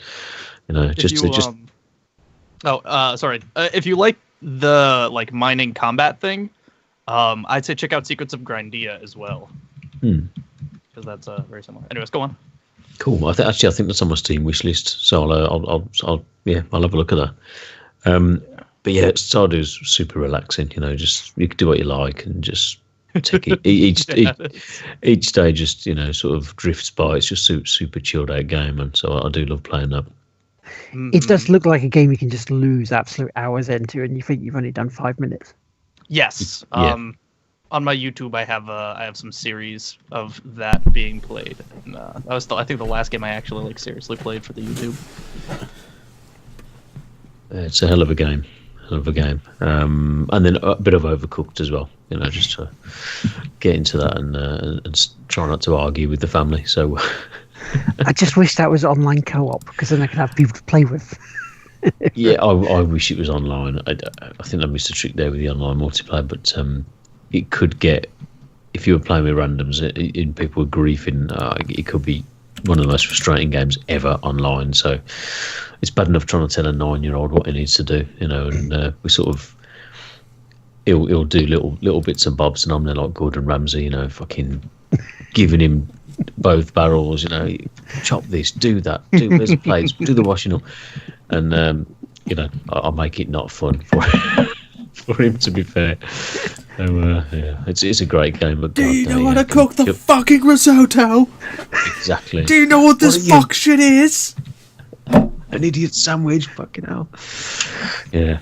Sorry. If you like the mining combat thing, I'd say check out Secrets of Grindia as well. Because that's very similar. Anyways, go on. Cool. I think that's on my Steam wish list, so I'll have a look at that. But yeah, Stardew's super relaxing. Just you can do what you like and just take it each day. Just sort of drifts by. It's just super chilled out game, and so I do love playing that. It does look like a game you can just lose absolute hours into, and you think you've only done 5 minutes. Yes. Yeah. On my YouTube, I have some series of that being played. And, that was I think the last game I actually seriously played for the YouTube. It's a hell of a game. And then a bit of Overcooked as well. Just to get into that and try not to argue with the family. So. I just wish that was online co-op, because then I could have people to play with. Yeah, I wish it was online. I think I missed a trick there with the online multiplayer, but it could get, if you were playing with randoms and people were griefing, it could be one of the most frustrating games ever online. So it's bad enough trying to tell a 9-year-old what he needs to do, and we sort of, he'll do little bits and bobs, and I'm there like Gordon Ramsay, fucking giving him both barrels, chop this, do that, where's the plates, do the washing up, and I'll make it not fun for him, to be fair. So yeah, it's a great game. But Do you know how to cook the fucking risotto? Exactly. Do you know what this fuck shit is? An idiot sandwich, fucking hell. Yeah,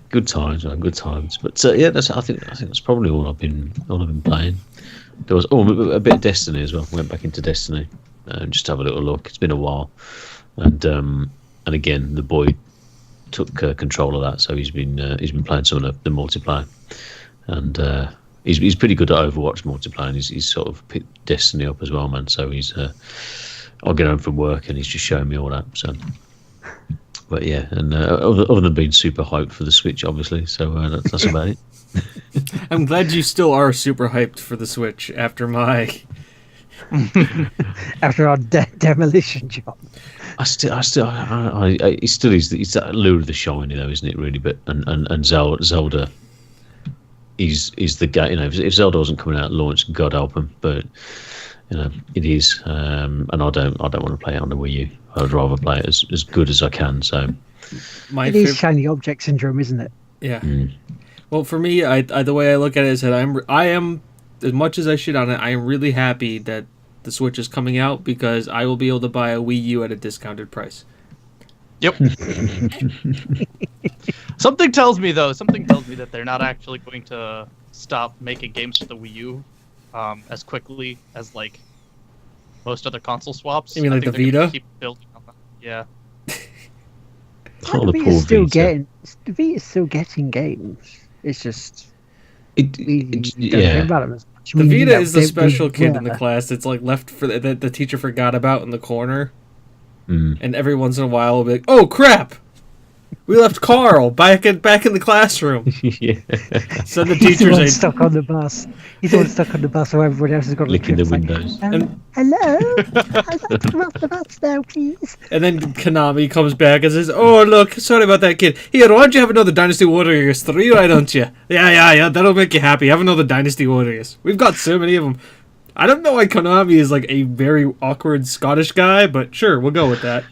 good times, man, good times. But yeah, I think that's probably all I've been playing. There was a bit of Destiny as well. Went back into Destiny. just to have a little look. It's been a while, and again, the boy took control of that, so he's been playing some of the multiplayer, and he's pretty good at Overwatch multiplayer. And he's sort of picked Destiny up as well, man. So he's I'll get home from work and he's just showing me all that. So, but yeah, and other than being super hyped for the Switch, obviously. So that's about it. I'm glad you still are super hyped for the Switch after my After our demolition job. It still is. It's that lure of the shiny, though, isn't it? Really, but and Zelda is the game. You know, if Zelda wasn't coming out at launch, God help him. But you know, it is, and I don't want to play it on the Wii U. I'd rather play it as good as I can. So it is shiny object syndrome, isn't it? Yeah. Well, for me, the way I look at it is that I am, as much as I shit on it, I am really happy that the Switch is coming out because I will be able to buy a Wii U at a discounted price. Yep. Something tells me that they're not actually going to stop making games for the Wii U as quickly as like most other console swaps. You mean I like think the they're gonna Vita? Keep building on that. Yeah. Oh, the The poor Vita's still getting games. It's just It, we it- don't yeah. care about them as much. The I mean, you Vita know, is the they special kid in the were. class that's like left for the teacher forgot about in the corner, Mm. and every once in a while will be like, "Oh crap, we left Carl back in the classroom." Yeah. So the He's the teachers one say, stuck on the bus. He's the one stuck on the bus while everyone else has got Licking the It's like, windows. And- hello, I'd like to come off the bus now, please. and then Konami comes back and says, "Oh look, sorry about that kid. Here, why don't you have another Dynasty Warriors 3, why don't you? Yeah, that'll make you happy. Have another Dynasty Warriors. We've got so many of them." I don't know why Konami is like a very awkward Scottish guy, but sure, we'll go with that.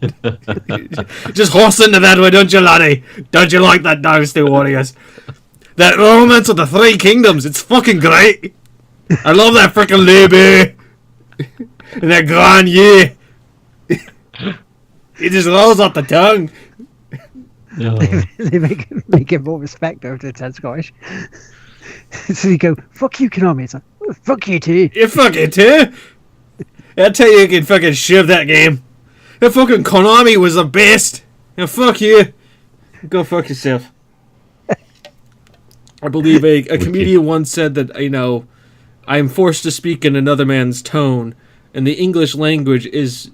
Just horse into that way, don't you, laddie? Don't you like that Dynasty Warriors? That romance of the Three Kingdoms, it's fucking great. I love that frickin' lady. And that Grand Ye. It just rolls off the tongue. Oh. They make it more respect though to Ted Scottish. So you go, fuck you, Konami. It's like, oh, fuck you too. You fucking too. I tell you can fucking shove that game. That fucking Konami was the best. Yeah, fuck you. Go fuck yourself. I believe a comedian once said that, you know, I am forced to speak in another man's tone, and the English language is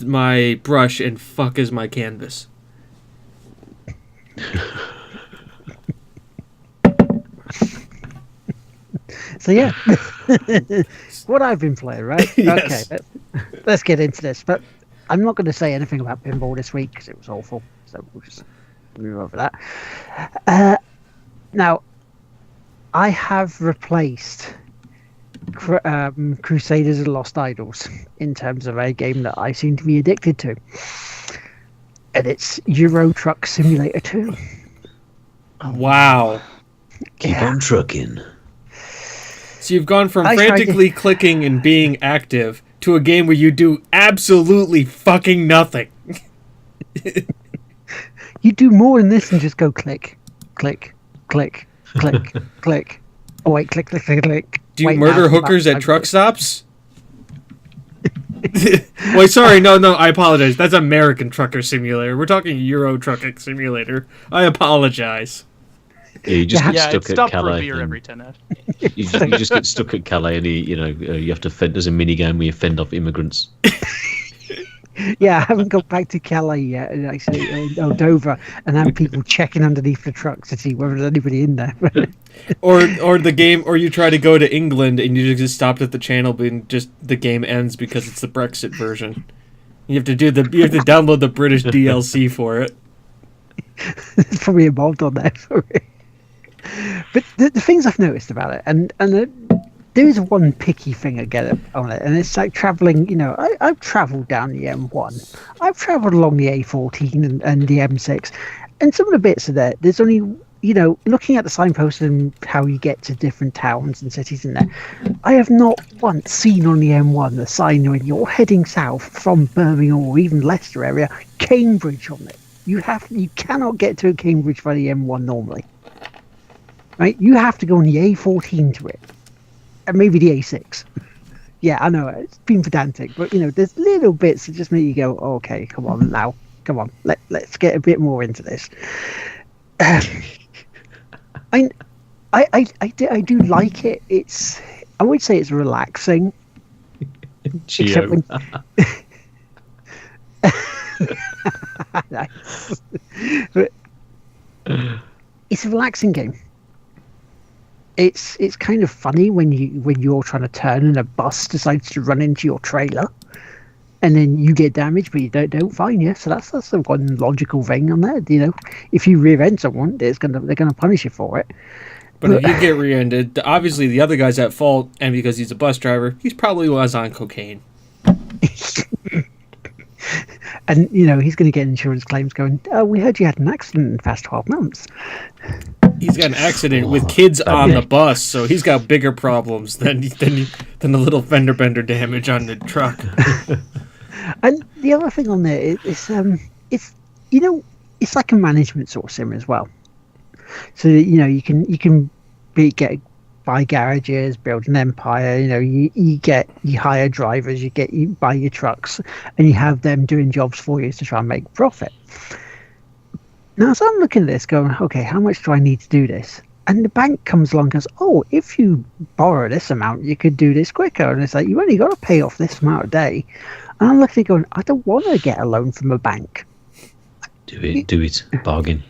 my brush and fuck is my canvas. So yeah, what I've been playing, right? Yes. Okay, let's get into this. But I'm not going to say anything about pinball this week because it was awful. So we'll just move over that. Now, I have replaced Crusaders and Lost Idols in terms of a game that I seem to be addicted to, and it's Euro Truck Simulator 2. Wow. Keep on trucking. So you've gone from I tried frantically clicking and being active to a game where you do absolutely fucking nothing. You do more in this than just go click, click, click, click, click. Oh wait, click, click, click, click. Do you Wait, murder now, hookers back- at truck stops? Wait, sorry, no, I apologize. That's American Trucker Simulator. We're talking Euro Trucking Simulator. I apologize. Yeah, you just get Yeah, stuck it's at stop for a Calais. beer and every 10 Ed. you just get stuck at Calais, and you have to fend. There's a mini game where you fend off immigrants. Yeah, I haven't got back to Calais yet, and actually, Dover, and have people checking underneath the trucks to see whether there's anybody in there. Or the game, or you try to go to England and you just stopped at the channel, but just the game ends because it's the Brexit version. You have to download the British DLC for it. There's probably a mod on there for it. But the things I've noticed about it, and there is one picky thing I get on it, and it's like travelling. You know, I've travelled down the M1, I've travelled along the A14 and the M6, and some of the bits of there, there's only, you know, looking at the signposts and how you get to different towns and cities in there, I have not once seen on the M1 a sign when you're heading south from Birmingham or even Leicester area, Cambridge on it. You cannot get to Cambridge by the M1 normally. Right? You have to go on the A14 to it. And maybe the A6. Yeah, I know it's been pedantic, but there's little bits that just make you go, okay, come on now, come on, let's get a bit more into this. I do like it. I would say it's relaxing. Except when nice. But it's a relaxing game. It's kind of funny when you're trying to turn and a bus decides to run into your trailer, and then you get damaged, but you don't find you. So that's the one logical thing on there. If you rear-end someone, they're gonna punish you for it. But if you get rear-ended, obviously the other guy's at fault, and because he's a bus driver, he's probably was on cocaine. And he's going to get insurance claims going, oh, we heard you had an accident in the past 12 months. He's got an accident with kids on the bus, so he's got bigger problems than the little fender bender damage on the truck. And the other thing on there is it's like a management sort of sim as well. So you can buy garages, build an empire. You hire drivers, you buy your trucks, and you have them doing jobs for you to try and make profit. Now, so I'm looking at this, going, okay, how much do I need to do this? And the bank comes along and goes, oh, if you borrow this amount, you could do this quicker. And it's like, you only got to pay off this amount a day. And I'm looking at it going, I don't want to get a loan from a bank. Do it, bargain.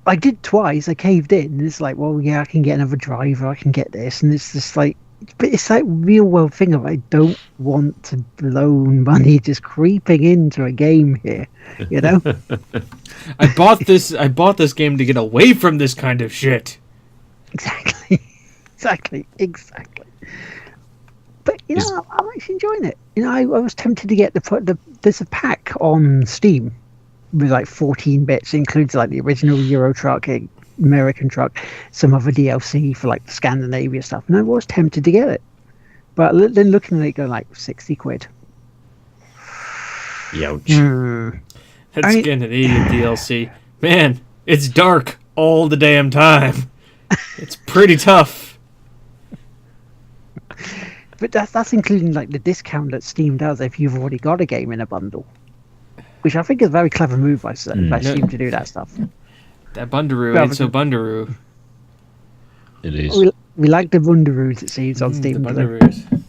I did twice. I caved in. And it's like, well, yeah, I can get another driver. I can get this. And it's just like, but it's like real world thing of I don't want to loan money just creeping into a game here, I bought this game to get away from this kind of shit. Exactly. But I'm actually enjoying it. I was tempted to get there's a pack on Steam with like 14 bits. It includes like the original Euro Truck, American Truck, some other DLC for like Scandinavia stuff, and I was tempted to get it, but then looking at it going like 60 quid. Youch. That's Scandinavian DLC. Man, it's dark all the damn time. It's pretty tough. But that's including like the discount that Steam does if you've already got a game in a bundle, which I think is a very clever move by Steam to do that stuff. That Bundaroo ain't so Bundaroo. It is. We like the Bundaroos, it seems, on Steam. The Bundaroos.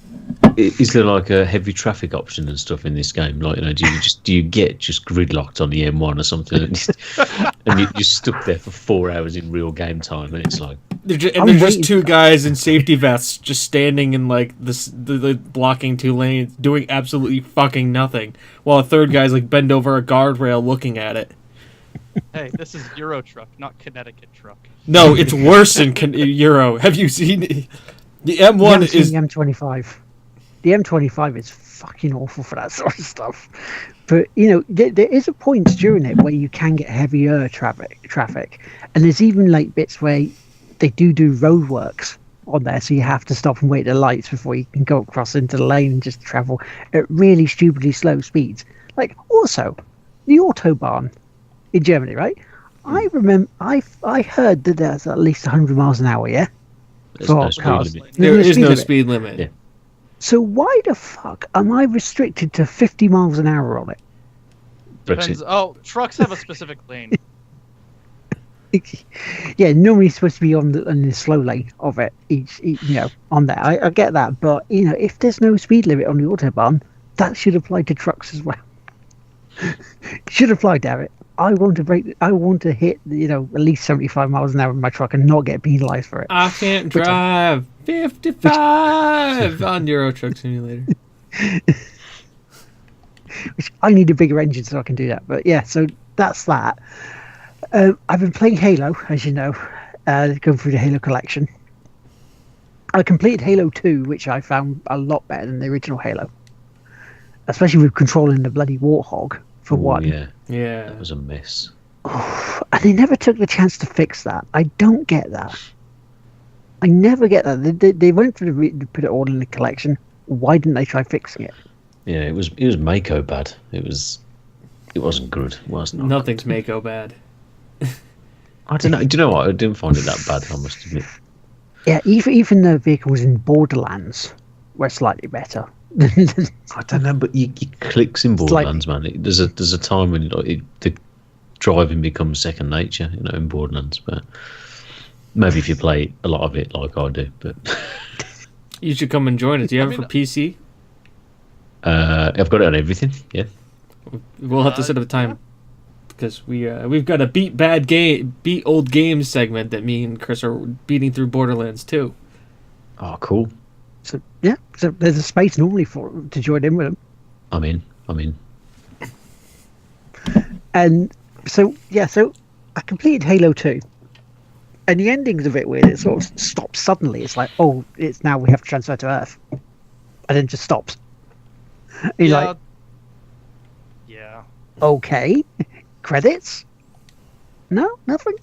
Is there like a heavy traffic option and stuff in this game? Like, do you get just gridlocked on the M1 or something, and you're stuck there for 4 hours in real game time, and it's like there's just two guys in safety vests just standing in like the blocking two lanes, doing absolutely fucking nothing, while a third guy's like bent over a guardrail looking at it. Hey, this is Euro Truck, not Connecticut Truck. No, it's worse than Euro. Have you seen the M1 is the M25? The M25 is fucking awful for that sort of stuff. But there is a point during it where you can get heavier traffic, and there's even like bits where they do roadworks on there, so you have to stop and wait at the lights before you can go across into the lane and just travel at really stupidly slow speeds. Like also the Autobahn in Germany, right? I remember I heard that there's at least 100 miles an hour, yeah? there's no speed cars. limit. there is no speed limit. Yeah. So why the fuck am I restricted to 50 miles an hour on it? Depends. Brexit. Oh, trucks have a specific lane. Yeah, normally it's supposed to be on the slow lane of it, each on there. I get that, but if there's no speed limit on the Autobahn, that should apply to trucks as well. Should apply, damn it. I want to hit at least 75 miles an hour in my truck and not get penalized for it. I can't drive 55 on Euro Truck Simulator. Which I need a bigger engine so I can do that. But yeah, so that's that. I've been playing Halo, as you know, going through the Halo collection. I completed Halo 2, which I found a lot better than the original Halo. Especially with controlling the bloody Warthog, for one. Yeah. That was a mess. And they never took the chance to fix that. I don't get that. I never get that. They went to put it all in the collection. Why didn't they try fixing it? Yeah, it was Mako bad. It wasn't good. It was not. Nothing's Mako bad. I don't know. Do you know what? I didn't find it that bad, I must admit. Yeah, even the vehicles in Borderlands were slightly better. I don't know, but you clicks in like- Borderlands, man. There's a time when the driving becomes second nature, in Borderlands. But maybe if you play a lot of it, like I do. But You should come and join it. Do you have it for PC? I've got it on everything. Yeah. We'll have to set up a time because we've got a beat old games segment that me and Chris are beating through Borderlands 2. Oh, cool. So yeah, so there's a space normally to join in with them. I'm in. And so I completed Halo 2. And the ending's a bit weird. It sort of stops suddenly. It's like, oh, it's now we have to transfer to Earth. And then just stops. You're like, Yeah. okay. Credits? No, nothing.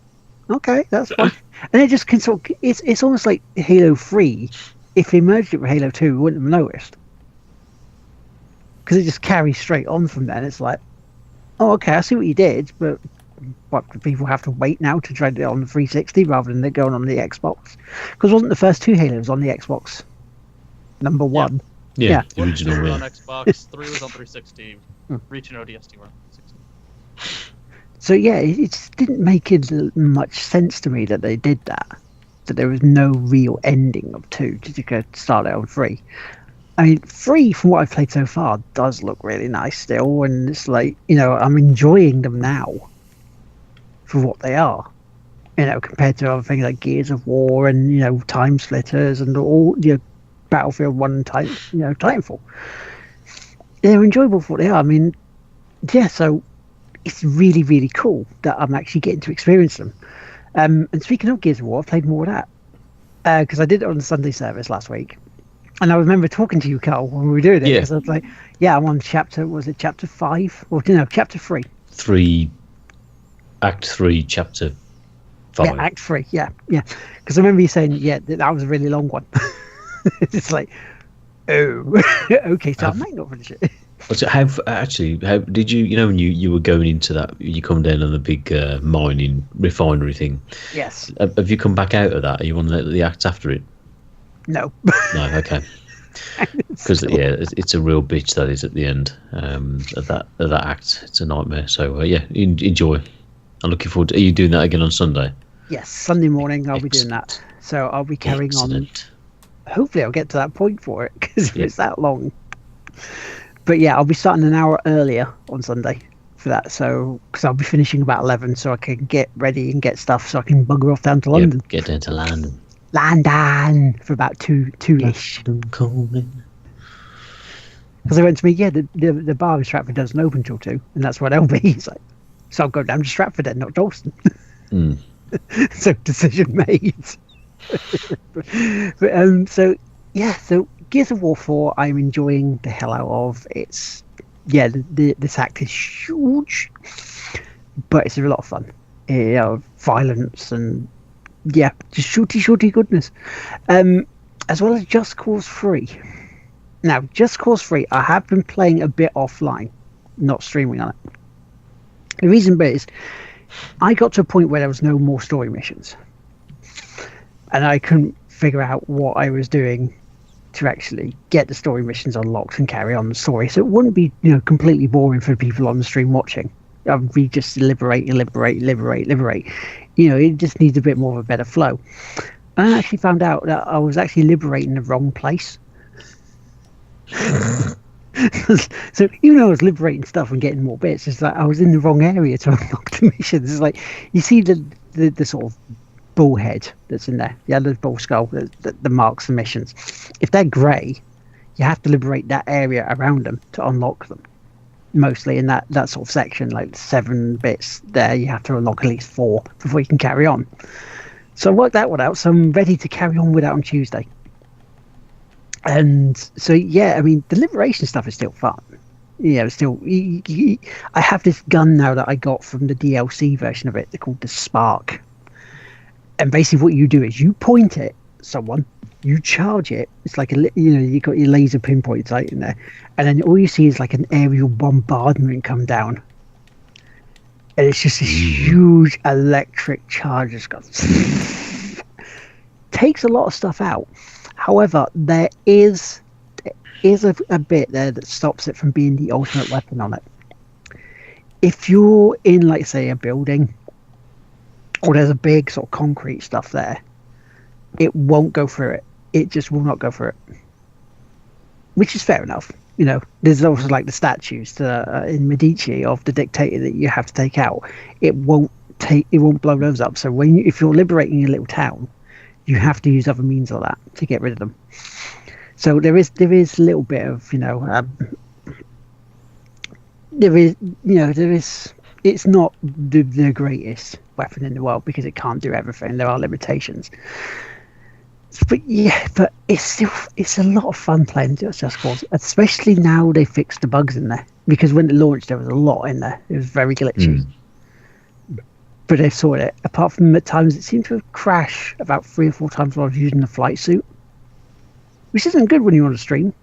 Okay, that's fine. And it just can sort of, it's almost like Halo 3. If they merged it with Halo 2, we wouldn't have noticed. Because it just carries straight on from then. It's like, oh, okay, I see what you did, but what, do people have to wait now to try it on the 360 rather than they're going on the Xbox? Because wasn't the first 2 Halos on the Xbox? Number 1. Yeah, the One, original 2 were way. on Xbox, 3 was on 360, Reach and ODST were on 360. So yeah, it just didn't make much sense to me that they did that. That there was no real ending of 2 to go start out on 3. I mean, 3, from what I've played so far, does look really nice still, and it's like, I'm enjoying them now for what they are. Compared to other things like Gears of War and Time Splitters and all Battlefield 1 and Titanfall. They're enjoyable for what they are. I mean, yeah, so it's really, really cool that I'm actually getting to experience them. And speaking of Gears of War, I've played more of that. Because I did it on the Sunday service last week. And I remember talking to you, Carl, when we were doing it. Yeah. Because I was like, yeah, I'm on chapter 5? Or, chapter 3. Act 3, chapter 5. Yeah, Act 3, yeah. Because I remember you saying, that was a really long one. It's like, oh, okay, so I might not finish it. So how did you, when you were going into that, you come down on the big mining refinery thing? Yes. Have you come back out of that? Are you on the acts after it? No. No, okay. Because it's a real bitch that is at the end of that act. It's a nightmare. So enjoy. I'm looking forward to. Are you doing that again on Sunday? Yes, Sunday morning I'll be doing that. So I'll be carrying on. Hopefully I'll get to that point for it because if it's that long. But yeah, I'll be starting an hour earlier on Sunday for that. So because I'll be finishing about 11, so I can get ready and get stuff, so I can bugger off down to London. Yep, get down to London. London for about two-ish. Calling. Because they went to me, the bar in Stratford doesn't open till 2, and that's where they'll be. He's like, so I'll go down to Stratford then, not Dalston. Mm. So decision made. But so Gears of War 4 I'm enjoying the hell out of. It's this act is huge, but it's a lot of fun. Violence and just shooty goodness. As well as Just Cause 3. Now, Just Cause 3 I have been playing a bit offline, not streaming on it. The reason is I got to a point where there was no more story missions. And I couldn't figure out what I was doing to actually get the story missions unlocked and carry on the story. So it wouldn't be, completely boring for people on the stream watching. I would be just liberate. It just needs a bit more of a better flow. And I actually found out that I was actually liberating the wrong place. So even though I was liberating stuff and getting more bits, it's like I was in the wrong area to unlock the missions. It's like you see the sort of bullhead that's in there, the bull skull that marks the missions. If they're grey, you have to liberate that area around them to unlock them. Mostly in that sort of section, like 7 bits there, you have to unlock at least 4 before you can carry on. So I worked that one out, so I'm ready to carry on with that on Tuesday. And so I mean the liberation stuff is still fun. I have this gun now that I got from the DLC version of it. They're called the Spark. And basically what you do is you point it at someone, you charge it. It's like you got your laser pinpoint sight in there, and then all you see is like an aerial bombardment come down, and it's just this huge electric charge that's got takes a lot of stuff out. However, there is is a bit there that stops it from being the ultimate weapon on it. If you're in, like, say, a building, or there's a big sort of concrete stuff there, it won't go through it. It just will not go through it. Which is fair enough. You know, there's also like the statues in Medici of the dictator that you have to take out. It won't blow those up. So if you're liberating a little town, you have to use other means of that to get rid of them. So there is a little bit of, it's not the greatest weapon in the world because it can't do everything. There are limitations. But it's a lot of fun playing Just Cause, especially now they fixed the bugs in there. Because when it launched, there was a lot in there. It was very glitchy. But they've sorted it. Apart from at times, it seemed to have crashed about 3 or 4 times while I was using the flight suit, which isn't good when you're on a stream.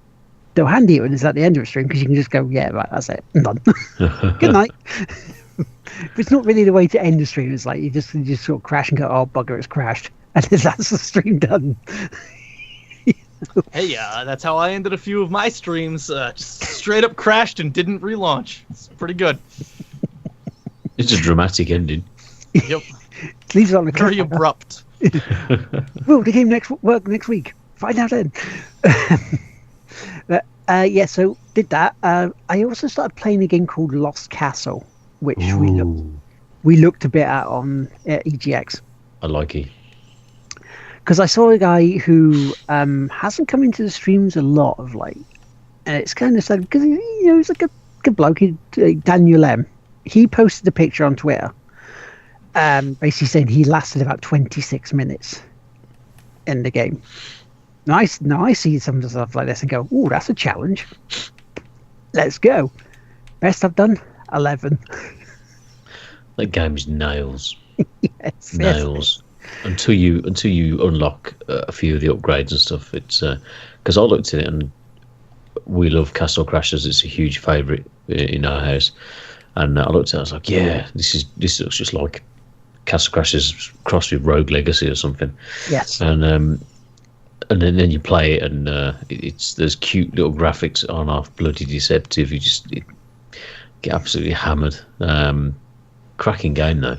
Though handy when it's at the end of a stream because you can just go, yeah, right, that's it, I'm done. Good night. But it's not really the way to end the stream. It's like you just sort of crash and go, oh bugger, it's crashed. And that's the stream done. Hey, that's how I ended a few of my streams. Just straight up crashed and didn't relaunch. It's pretty good. It's a dramatic ending. Yep. Leaves it on the Very abrupt. Will the game work next week? Find out then. But, so did that. I also started playing a game called Lost Castle, which we looked a bit at on EGX. I like it. Because I saw a guy who hasn't come into the streams a lot of late, and it's kind of sad because he's like a good bloke. Daniel M. He posted a picture on Twitter, basically saying he lasted about 26 minutes in the game. Now I see some of the stuff like this and go, "Oh, that's a challenge. Let's go." Best I've done, 11. That game's nails. Yes, nails. Until you unlock a few of the upgrades and stuff, it's because I looked at it and we love Castle Crashers. It's a huge favourite in our house, and I looked at it. I was like, yeah, this looks just like Castle Crashers crossed with Rogue Legacy or something. Yes. And then you play it, and it's those cute little graphics aren't half bloody deceptive. You just get absolutely hammered. Cracking game though.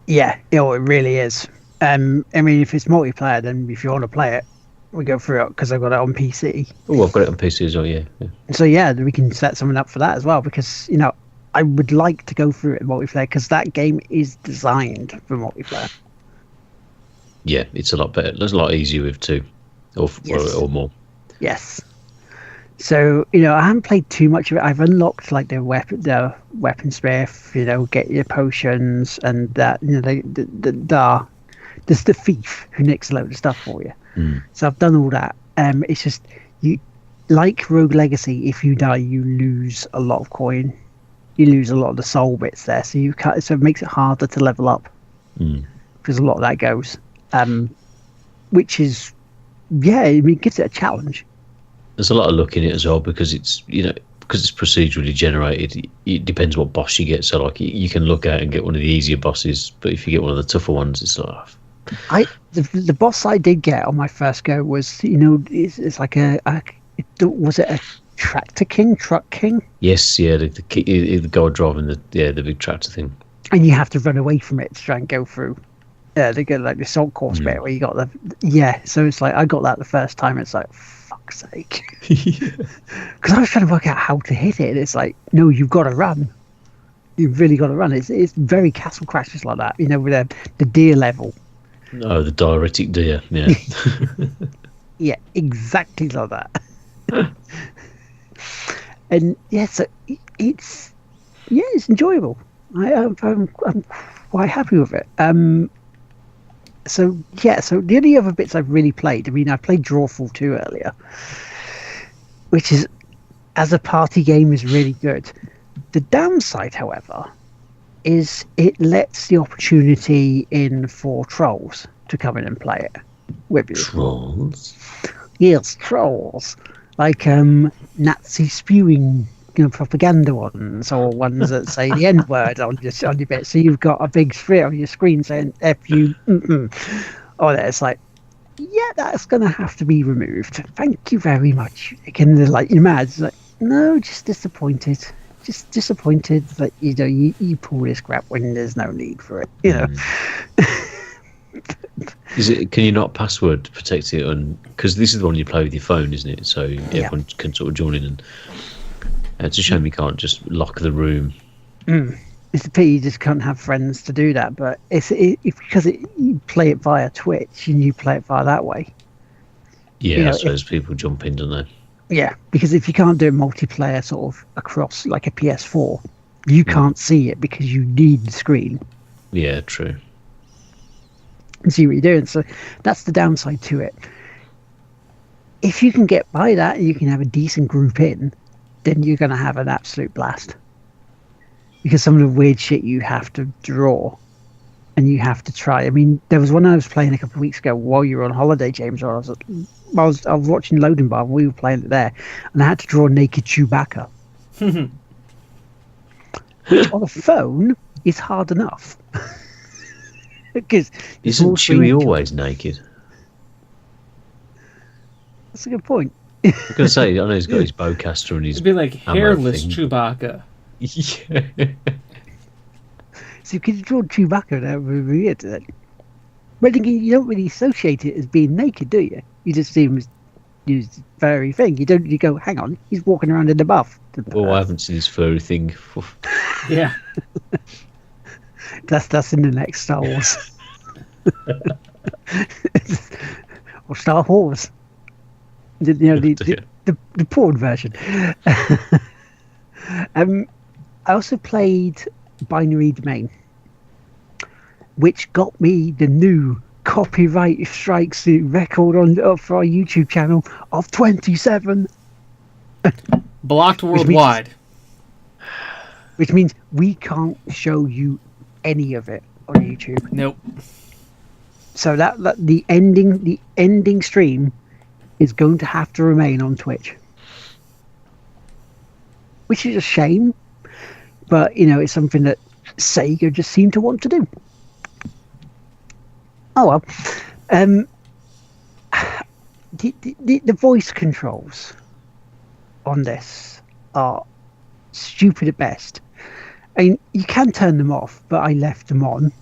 Yeah, it really is. I mean, if it's multiplayer, then if you want to play it, we go through it because I've got it on PC. Oh, I've got it on PC as well. Yeah. So yeah, we can set something up for that as well because I would like to go through it in multiplayer because that game is designed for multiplayer. Yeah, it's a lot better. It's a lot easier with 2 or more. Yes. So I haven't played too much of it. I've unlocked like the weaponsmith, get your potions and that. There's the thief who nicks a load of stuff for you. So I've done all that. It's just you, like Rogue Legacy. If you die, you lose a lot of coin. You lose a lot of the soul bits there. So so it makes it harder to level up because a lot of that goes. Which is, it gives it a challenge. There's a lot of luck in it as well because it's because it's procedurally generated. It depends what boss you get. So like you can look at and get one of the easier bosses, but if you get one of the tougher ones, it's like. The boss I did get on my first go was it's like was it a truck king? Yes, yeah, the guy driving the big tractor thing. And you have to run away from it to try and go through. They get like the salt course bit where you got so it's like I got that the first time. It's like fuck's sake, because I was trying to work out how to hit it. And it's like no, you've got to run. You've really got to run. It's very Castle Crashers like that. With the deer level. Oh, the diuretic deer. Yeah. Yeah, exactly like that. And so it's enjoyable. I'm quite happy with it. So the only other bits I've really played, I played Drawful 2 earlier, which is, as a party game, is really good. The downside, however, is it lets the opportunity in for trolls to come in and play it with you. Trolls? Yes, trolls. Like Nazi spewing propaganda ones, or ones that say the N word on your bit. So you've got a big sphere on your screen saying F you. Oh, it's like yeah, that's going to have to be removed. Thank you very much. Again, they're like, you're mad. It's like, no, just disappointed. Just disappointed that, you pull this crap when there's no need for it, Can you not password protect it? Because this is the one you play with your phone, isn't it? So everyone can sort of join in. And it's a shame you can't just lock the room. It's a pity you just can't have friends to do that, but because you play it via Twitch and you play it via that way. Yeah, I suppose people jump in, don't they? Yeah, because if you can't do a multiplayer sort of across like a PS4, you can't see it because you need the screen. Yeah, true. And see what you're doing. So that's the downside to it. If you can get by that and you can have a decent group in, then you're going to have an absolute blast. Because some of the weird shit you have to draw and you have to try. I mean, there was one I was playing a couple of weeks ago while you were on holiday, James, or I was watching Loading Bar and we were playing it there, and I had to draw naked Chewbacca. Which on a phone is hard enough. Because isn't Chewie always naked? That's a good point. I was going to say, I know he's got his bowcaster and his... It'd be like hairless Chewbacca. Yeah. So you could draw Chewbacca, that would be weird. But you don't really associate it as being naked, do you? You just see him as his furry thing. You go, hang on, he's walking around in the buff. Well, I haven't seen his furry thing. Yeah. That's in the next Star Wars. Or Star Wars. The porn version. I also played Binary Domain, which got me the new copyright strikes record for our YouTube channel of 27. Blocked worldwide. Which means we can't show you any of it on YouTube. Nope. So that the ending stream is going to have to remain on Twitch, which is a shame, but it's something that Sega just seemed to want to do. Oh well. The voice controls on this are stupid at best. I mean, you can turn them off, but I left them on.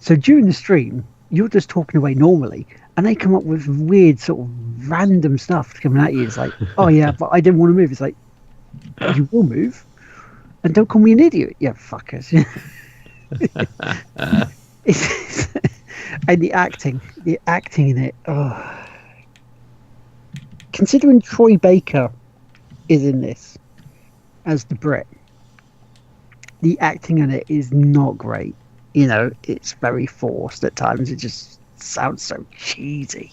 So during the stream, you're just talking away normally, and they come up with weird sort of random stuff coming at you. It's like, oh yeah, but I didn't want to move. It's like, you will move, and don't call me an idiot, you fuckers. And the acting in it. Oh. Considering Troy Baker is in this as the Brit, the acting in it is not great. It's very forced at times. It just sounds so cheesy.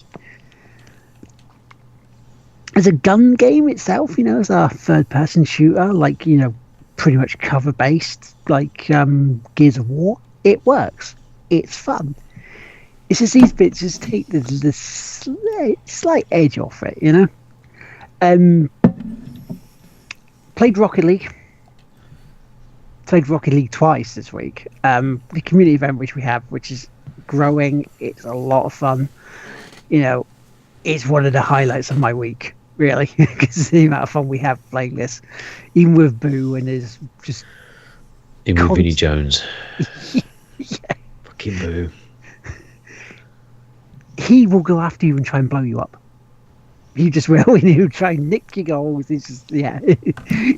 As a gun game itself, it's a third-person shooter, like, pretty much cover-based, like Gears of War. It works. It's fun. It's just these bits just take the slight edge off it, Played Rocket League. Played Rocket League twice this week. The community event which we have, which is growing, it's a lot of fun. It's one of the highlights of my week, really, because the amount of fun we have playing this, even with Boo and his just. Even with Vinnie Jones. Yeah. Fucking Boo. He will go after you and try and blow you up. He just will. He'll try and nick your goals. It's just, yeah.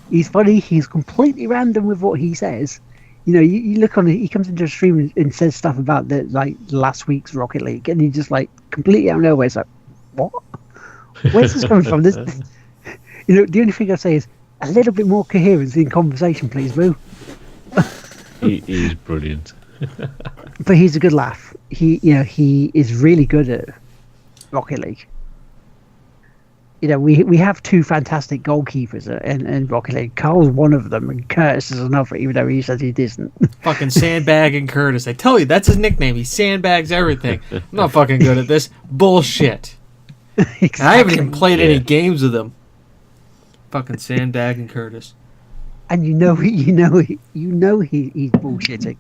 He's funny. He's completely random with what he says. You look on it. He comes into a stream and says stuff about last week's Rocket League, and he just completely out of nowhere. It's like, what? Where's this coming from? The only thing I say is a little bit more coherence in conversation, please, Boo. He's brilliant. But he's a good laugh. He is really good at Rocket League. We have two fantastic goalkeepers in Rocket League. Carl's one of them, and Curtis is another, even though he says he isn't. Fucking Sandbag and Curtis. I tell you, that's his nickname. He sandbags everything. I'm not fucking good at this. Bullshit. Exactly. I haven't even played any games with him. Fucking Sandbag and Curtis. And he's bullshitting.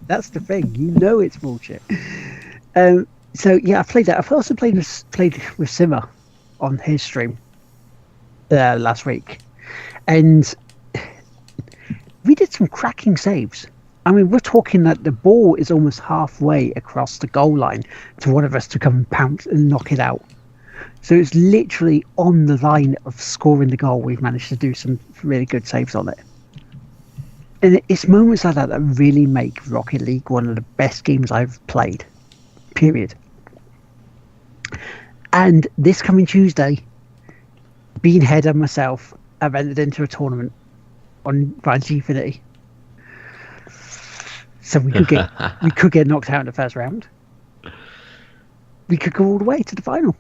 That's the thing. It's bullshit. So yeah, I played that. I've also played with Simmer on his stream last week, and we did some cracking saves. I mean, we're talking that the ball is almost halfway across the goal line for one of us to come and pounce and knock it out. So it's literally on the line of scoring the goal. We've managed to do some really good saves on it. And it's moments like that that really make Rocket League one of the best games I've played. Period. And this coming Tuesday, being head of myself, I've entered into a tournament on Gfinity. So we could get knocked out in the first round. We could go all the way to the final.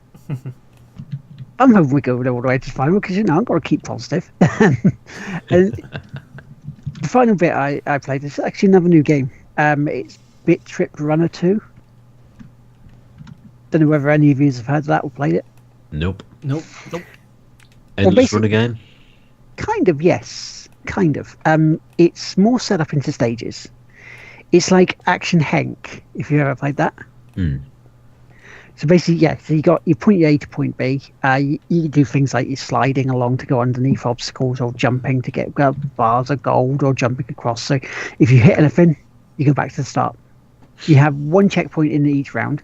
I'm hoping we go all the way to the final because I've got to keep positive. And the final bit I played is actually another new game. It's Bit Trip Runner 2. Don't know whether any of you have heard of that or played it. Nope. Endless Run again? Kind of, yes. Kind of. It's more set up into stages. It's like Action Henk, if you ever played that. So basically, yeah, so you point A to point B. You do things like you're sliding along to go underneath obstacles or jumping to get bars of gold or jumping across. So if you hit anything, you go back to the start. You have one checkpoint in each round.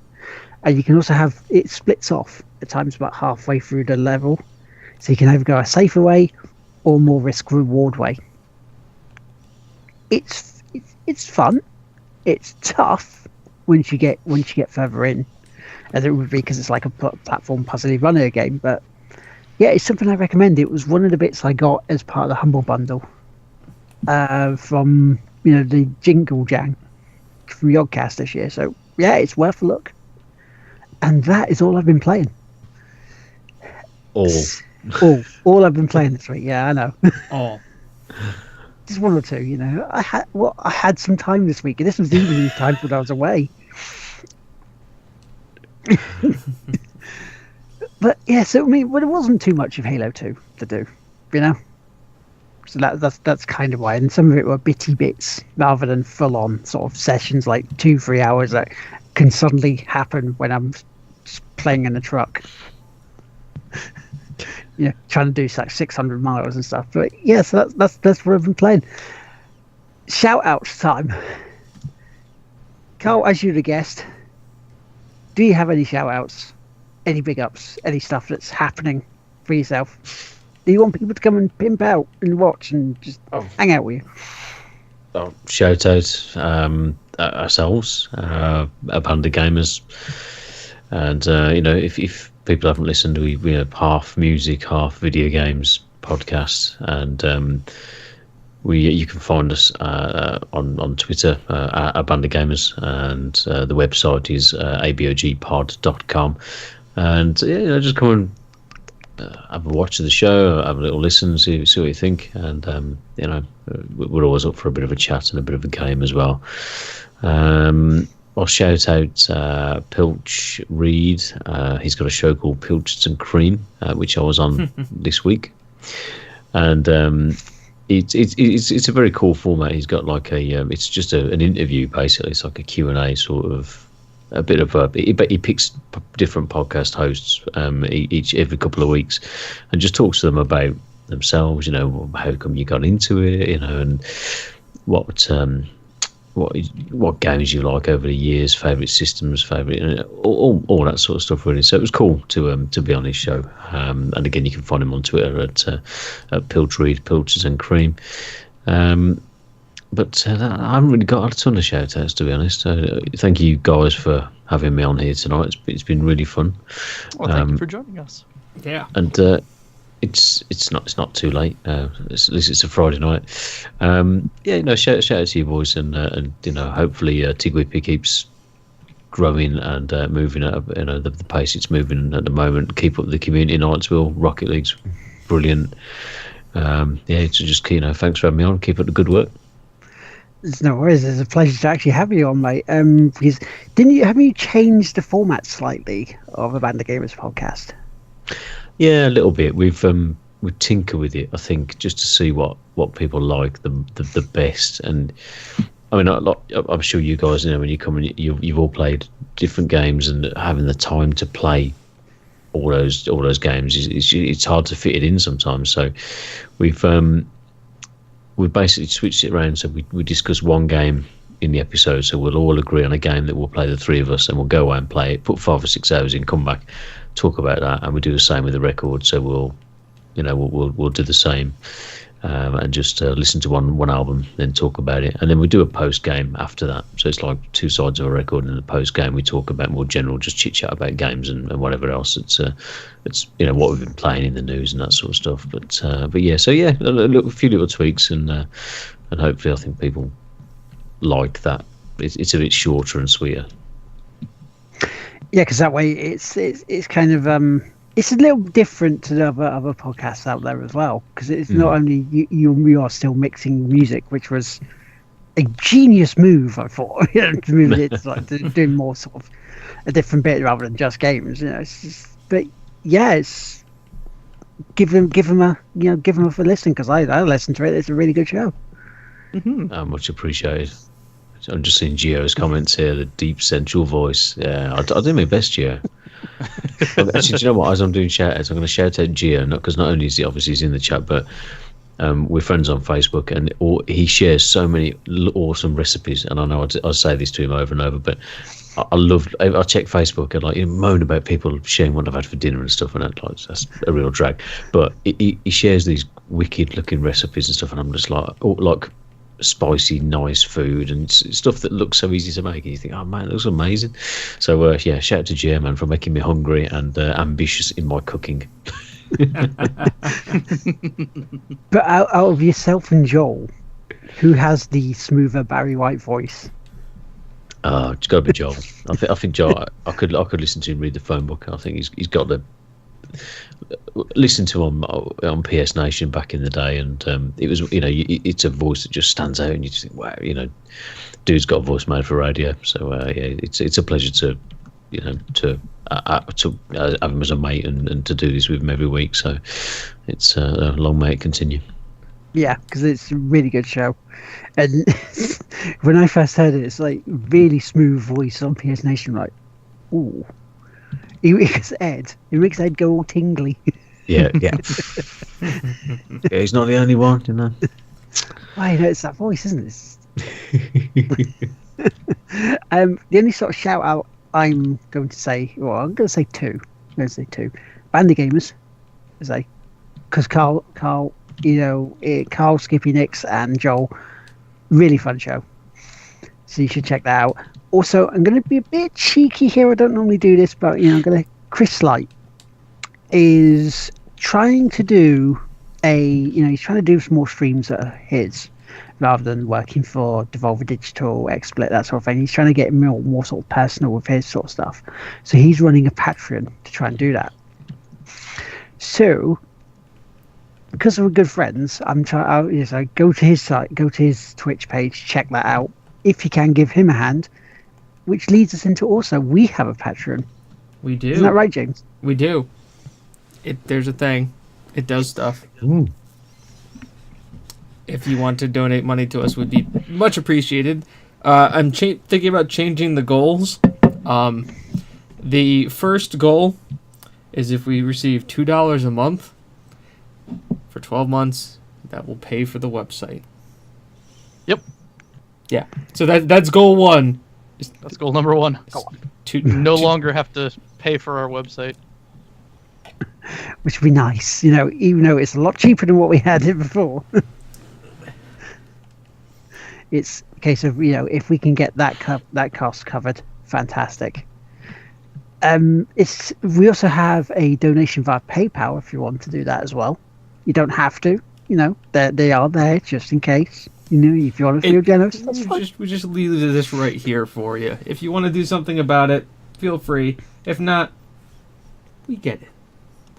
And you can also have it splits off at times about halfway through the level. So you can either go a safer way or more risk reward way. It's fun. It's tough once you get further in, as it would be because it's like a platform puzzly runner game. But yeah, it's something I recommend. It was one of the bits I got as part of the Humble Bundle from the Jingle Jang from Yogcast this year. So yeah, it's worth a look. And that is all I've been playing. All I've been playing this week. Yeah, I know. All. Just one or two, I had some time this week, and this was even these times when I was away. But yeah, so I mean, there wasn't too much of Halo 2 to do, So that's kind of why, and some of it were bitty bits rather than full on sort of sessions, like 2-3 hours that can suddenly happen when I'm just playing in the truck. Trying to do like 600 miles and stuff. But yeah, so that's what I've been playing. Shout outs time. Carl, as you'd have guessed, do you have any shout outs? Any big ups? Any stuff that's happening for yourself? Do you want people to come and pimp out and watch and just hang out with you? Shout out ourselves, Abanda Gamers. And, if people haven't listened, we have half music, half video games podcast. And you can find us on Twitter, Abanda Gamers. And the website is abogpod.com. And, just come and have a watch of the show, have a little listen, see what you think. And, we're always up for a bit of a chat and a bit of a game as well. I'll shout out Pilch Reed. He's got a show called Pilchards and Cream, which I was on this week, and it's a very cool format. He's got like it's just an interview basically. It's like a Q&A sort of, a bit of he picks different podcast hosts every couple of weeks, and just talks to them about themselves. How come you got into it? And what games you like over the years, favourite systems, favourite, all that sort of stuff really. So it was cool to be on his show. And again, you can find him on Twitter at Pilch Reed, Pilchards and Cream. But I haven't really got a ton of shout outs, to be honest. Thank you guys for having me on here tonight. It's been really fun. Well, thank you for joining us. Yeah. And it's not too late. At least it's a Friday night. Shout out to you boys, and hopefully Tigwhippy keeps growing and moving at the pace it's moving at the moment. Keep up the community nights, Will. Rocket League's brilliant. It's just thanks for having me on. Keep up the good work. It's no worries. It's a pleasure to actually have you on, mate. Because haven't you changed the format slightly of a Abanda Gamers podcast? Yeah, a little bit. We tinker with it, I think, just to see what people like the best. And I mean, I'm sure you guys when you come in, you've all played different games and having the time to play all those games, it's hard to fit it in sometimes. So we basically switched it around. So we discuss one game in the episode. So we'll all agree on a game that we'll play, the three of us, and we'll go away and play it, put 5 or 6 hours in, come back, talk about that, and we do the same with the record. So we'll do the same. And just listen to one album, then talk about it, and then we do a post game after that. So it's like 2 sides of a record, and in the post game we talk about more general, just chit chat about games and whatever else. It's what we've been playing in the news and that sort of stuff. But yeah, so yeah, a few little tweaks, and hopefully I think people like that. It's a bit shorter and sweeter. Yeah, because that way it's kind of it's a little different to the other podcasts out there as well, because it's not only you are still mixing music, which was a genius move, I thought, to move it to, like, to do more sort of a different bit rather than just games. But yeah, it's give them a listen, because I listened to it. It's a really good show. Much appreciated. I'm just seeing Gio's comments here. The deep sensual voice. Yeah, I'll do my best, Gio. Actually, do you know what? As I'm doing shout outs, I'm going to shout out Gio, because not only is he's in the chat, but we're friends on Facebook, and he shares so many awesome recipes. And I know I say this to him over and over, but I check Facebook and like moan about people sharing what I've had for dinner and stuff, and that's a real drag. But he shares these wicked looking recipes and stuff, and I'm just like spicy, nice food and stuff that looks so easy to make, and you think, oh man, it looks amazing. So yeah, shout out to Gio, man, for making me hungry and ambitious in my cooking. But out of yourself and Joel, who has the smoother Barry White voice? It's got to be Joel. I think Joel. I could listen to him read the phone book. I think he's got the listen to him on PS Nation back in the day, and it was, it's a voice that just stands out, and you just think, wow, dude's got a voice made for radio. So yeah, it's a pleasure to have him as a mate and to do this with him every week. So it's long may it continue. Yeah, because it's a really good show. And when I first heard it, it's like really smooth voice on PS Nation, like, ooh. It makes Ed go all tingly. Yeah. Yeah, he's not the only one, I know, it's that voice, isn't it? The only sort of shout out I'm going to say, well, I'm going to say two. Bandy Gamers, because Carl, Skippy Nicks, and Joel, really fun show. So you should check that out. Also, I'm going to be a bit cheeky here. I don't normally do this, but Chris Light is trying to do he's trying to do some more streams that are his, rather than working for Devolver Digital, XSplit, that sort of thing. He's trying to get more sort of personal with his sort of stuff. So he's running a Patreon to try and do that. So, because we're good friends, I'm trying. Go to his site, go to his Twitch page, check that out. If you can, give him a hand. Which leads us into also, we have a Patreon. We do. Isn't that right, James? We do. There's a thing. It does stuff. Ooh. If you want to donate money to us, would be much appreciated. I'm thinking about changing the goals. The first goal is if we receive $2 a month for 12 months, that will pay for the website. Yep. Yeah. So that's goal 1. That's goal number 1. To no longer have to pay for our website. Which would be nice, even though it's a lot cheaper than what we had it before. It's a case of, if we can get that cost covered, fantastic. We also have a donation via PayPal if you want to do that as well. You don't have to, they are there just in case. If you want to feel generous, that's fine. We just leave this right here for you. If you want to do something about it, feel free. If not, we get it.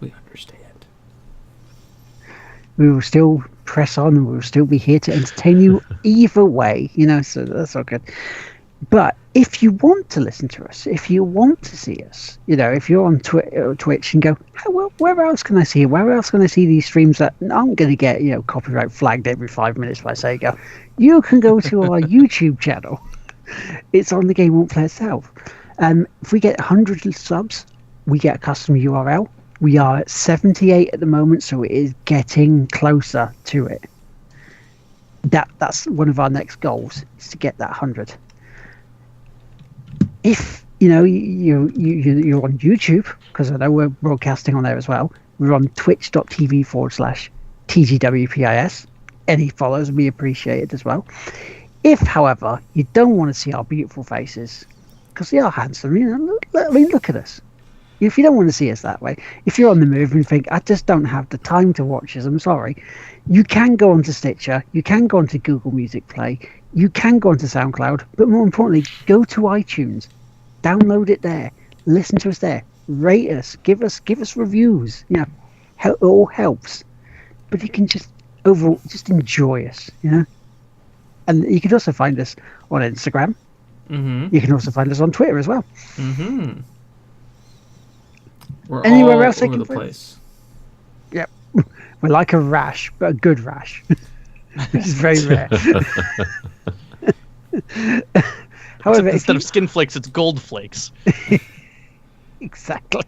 We understand. We will still press on, and we will still be here to entertain you either way, so that's all good. But if you want to listen to us, if you want to see us, if you're on Twitch and go, oh, well, where else can I see it? Where else can I see these streams that aren't going to get, copyright flagged every 5 minutes by Sega? You can go to our YouTube channel. It's on The Game Won't Play Itself. If we get 100 subs, we get a custom URL. We are at 78 at the moment, so it is getting closer to it. That's one of our next goals, is to get that 100. If you're on YouTube, because I know we're broadcasting on there as well. We're on twitch.tv/TGWPIS. Any follows would be appreciated as well. If, however, you don't want to see our beautiful faces, because they are handsome, look at us. If you don't want to see us that way, if you're on the move and think, I just don't have the time to watch us, I'm sorry, you can go onto Stitcher, you can go onto Google Music Play, you can go onto SoundCloud, but more importantly, go to iTunes, download it there, listen to us there, rate us, give us reviews. It all helps. But you can just enjoy us, And you can also find us on Instagram. Mm-hmm. You can also find us on Twitter as well. Mm-hmm. We're Anywhere all else I over can the find- place. Yep. We're like a rash, but a good rash. Which is very rare. However, Instead of skin flakes, it's gold flakes. Exactly.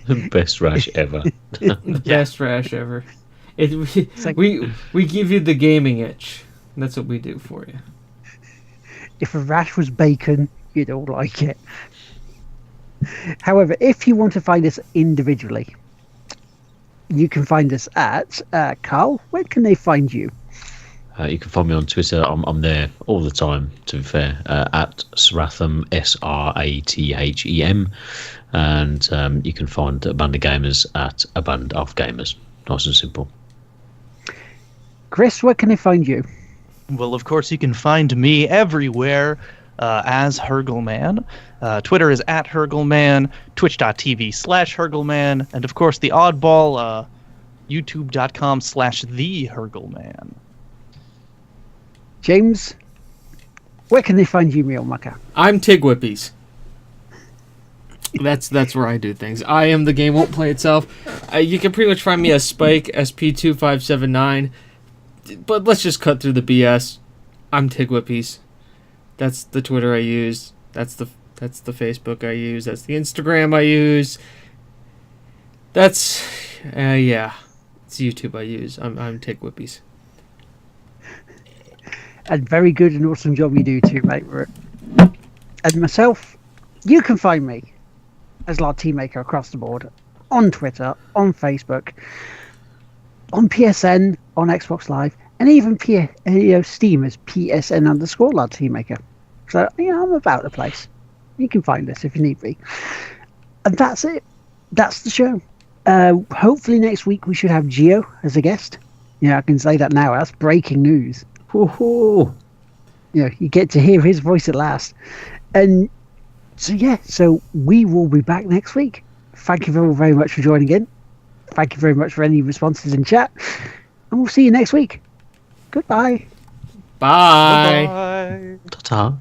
The best rash ever. The best rash ever. like- We give you the gaming itch. That's what we do for you. If a rash was bacon, you'd all like it. However, if you want to find us individually, you can find us at Carl. Where can they find you? You can find me on Twitter. I'm there all the time, to be fair, at Srathem, SRATHEM. And you can find A Band of Gamers at A Band of Gamers. Nice and simple. Chris, where can they find you? Well, of course, you can find me everywhere as Hergelman. Twitter is at Hergelman, twitch.tv/Hergelman, and of course the oddball, youtube.com/the Hergelman. James, where can they find you, Meal Mucker? I'm Tigwhippies. That's where I do things. I am the game won't play itself. You can pretty much find me as Spike SP2579. But let's just cut through the BS. I'm Tigwhippies. That's the Twitter I use. That's the Facebook I use. That's the Instagram I use. That's it's YouTube I use. I'm Tigwhippies. And very good and awesome job you do too, mate. And myself, you can find me as Lord Teammaker across the board on Twitter, on Facebook, on PSN, on Xbox Live, and even Steam as PSN_Lord Teammaker. So I'm about the place. You can find us if you need me. And that's it. That's the show. Hopefully next week we should have Gio as a guest. I can say that now. That's breaking news. Woohoo! You get to hear his voice at last. And so we will be back next week. Thank you very, very much for joining in. Thank you very much for any responses in chat. And we'll see you next week. Goodbye. Bye. Bye. Ta-ta.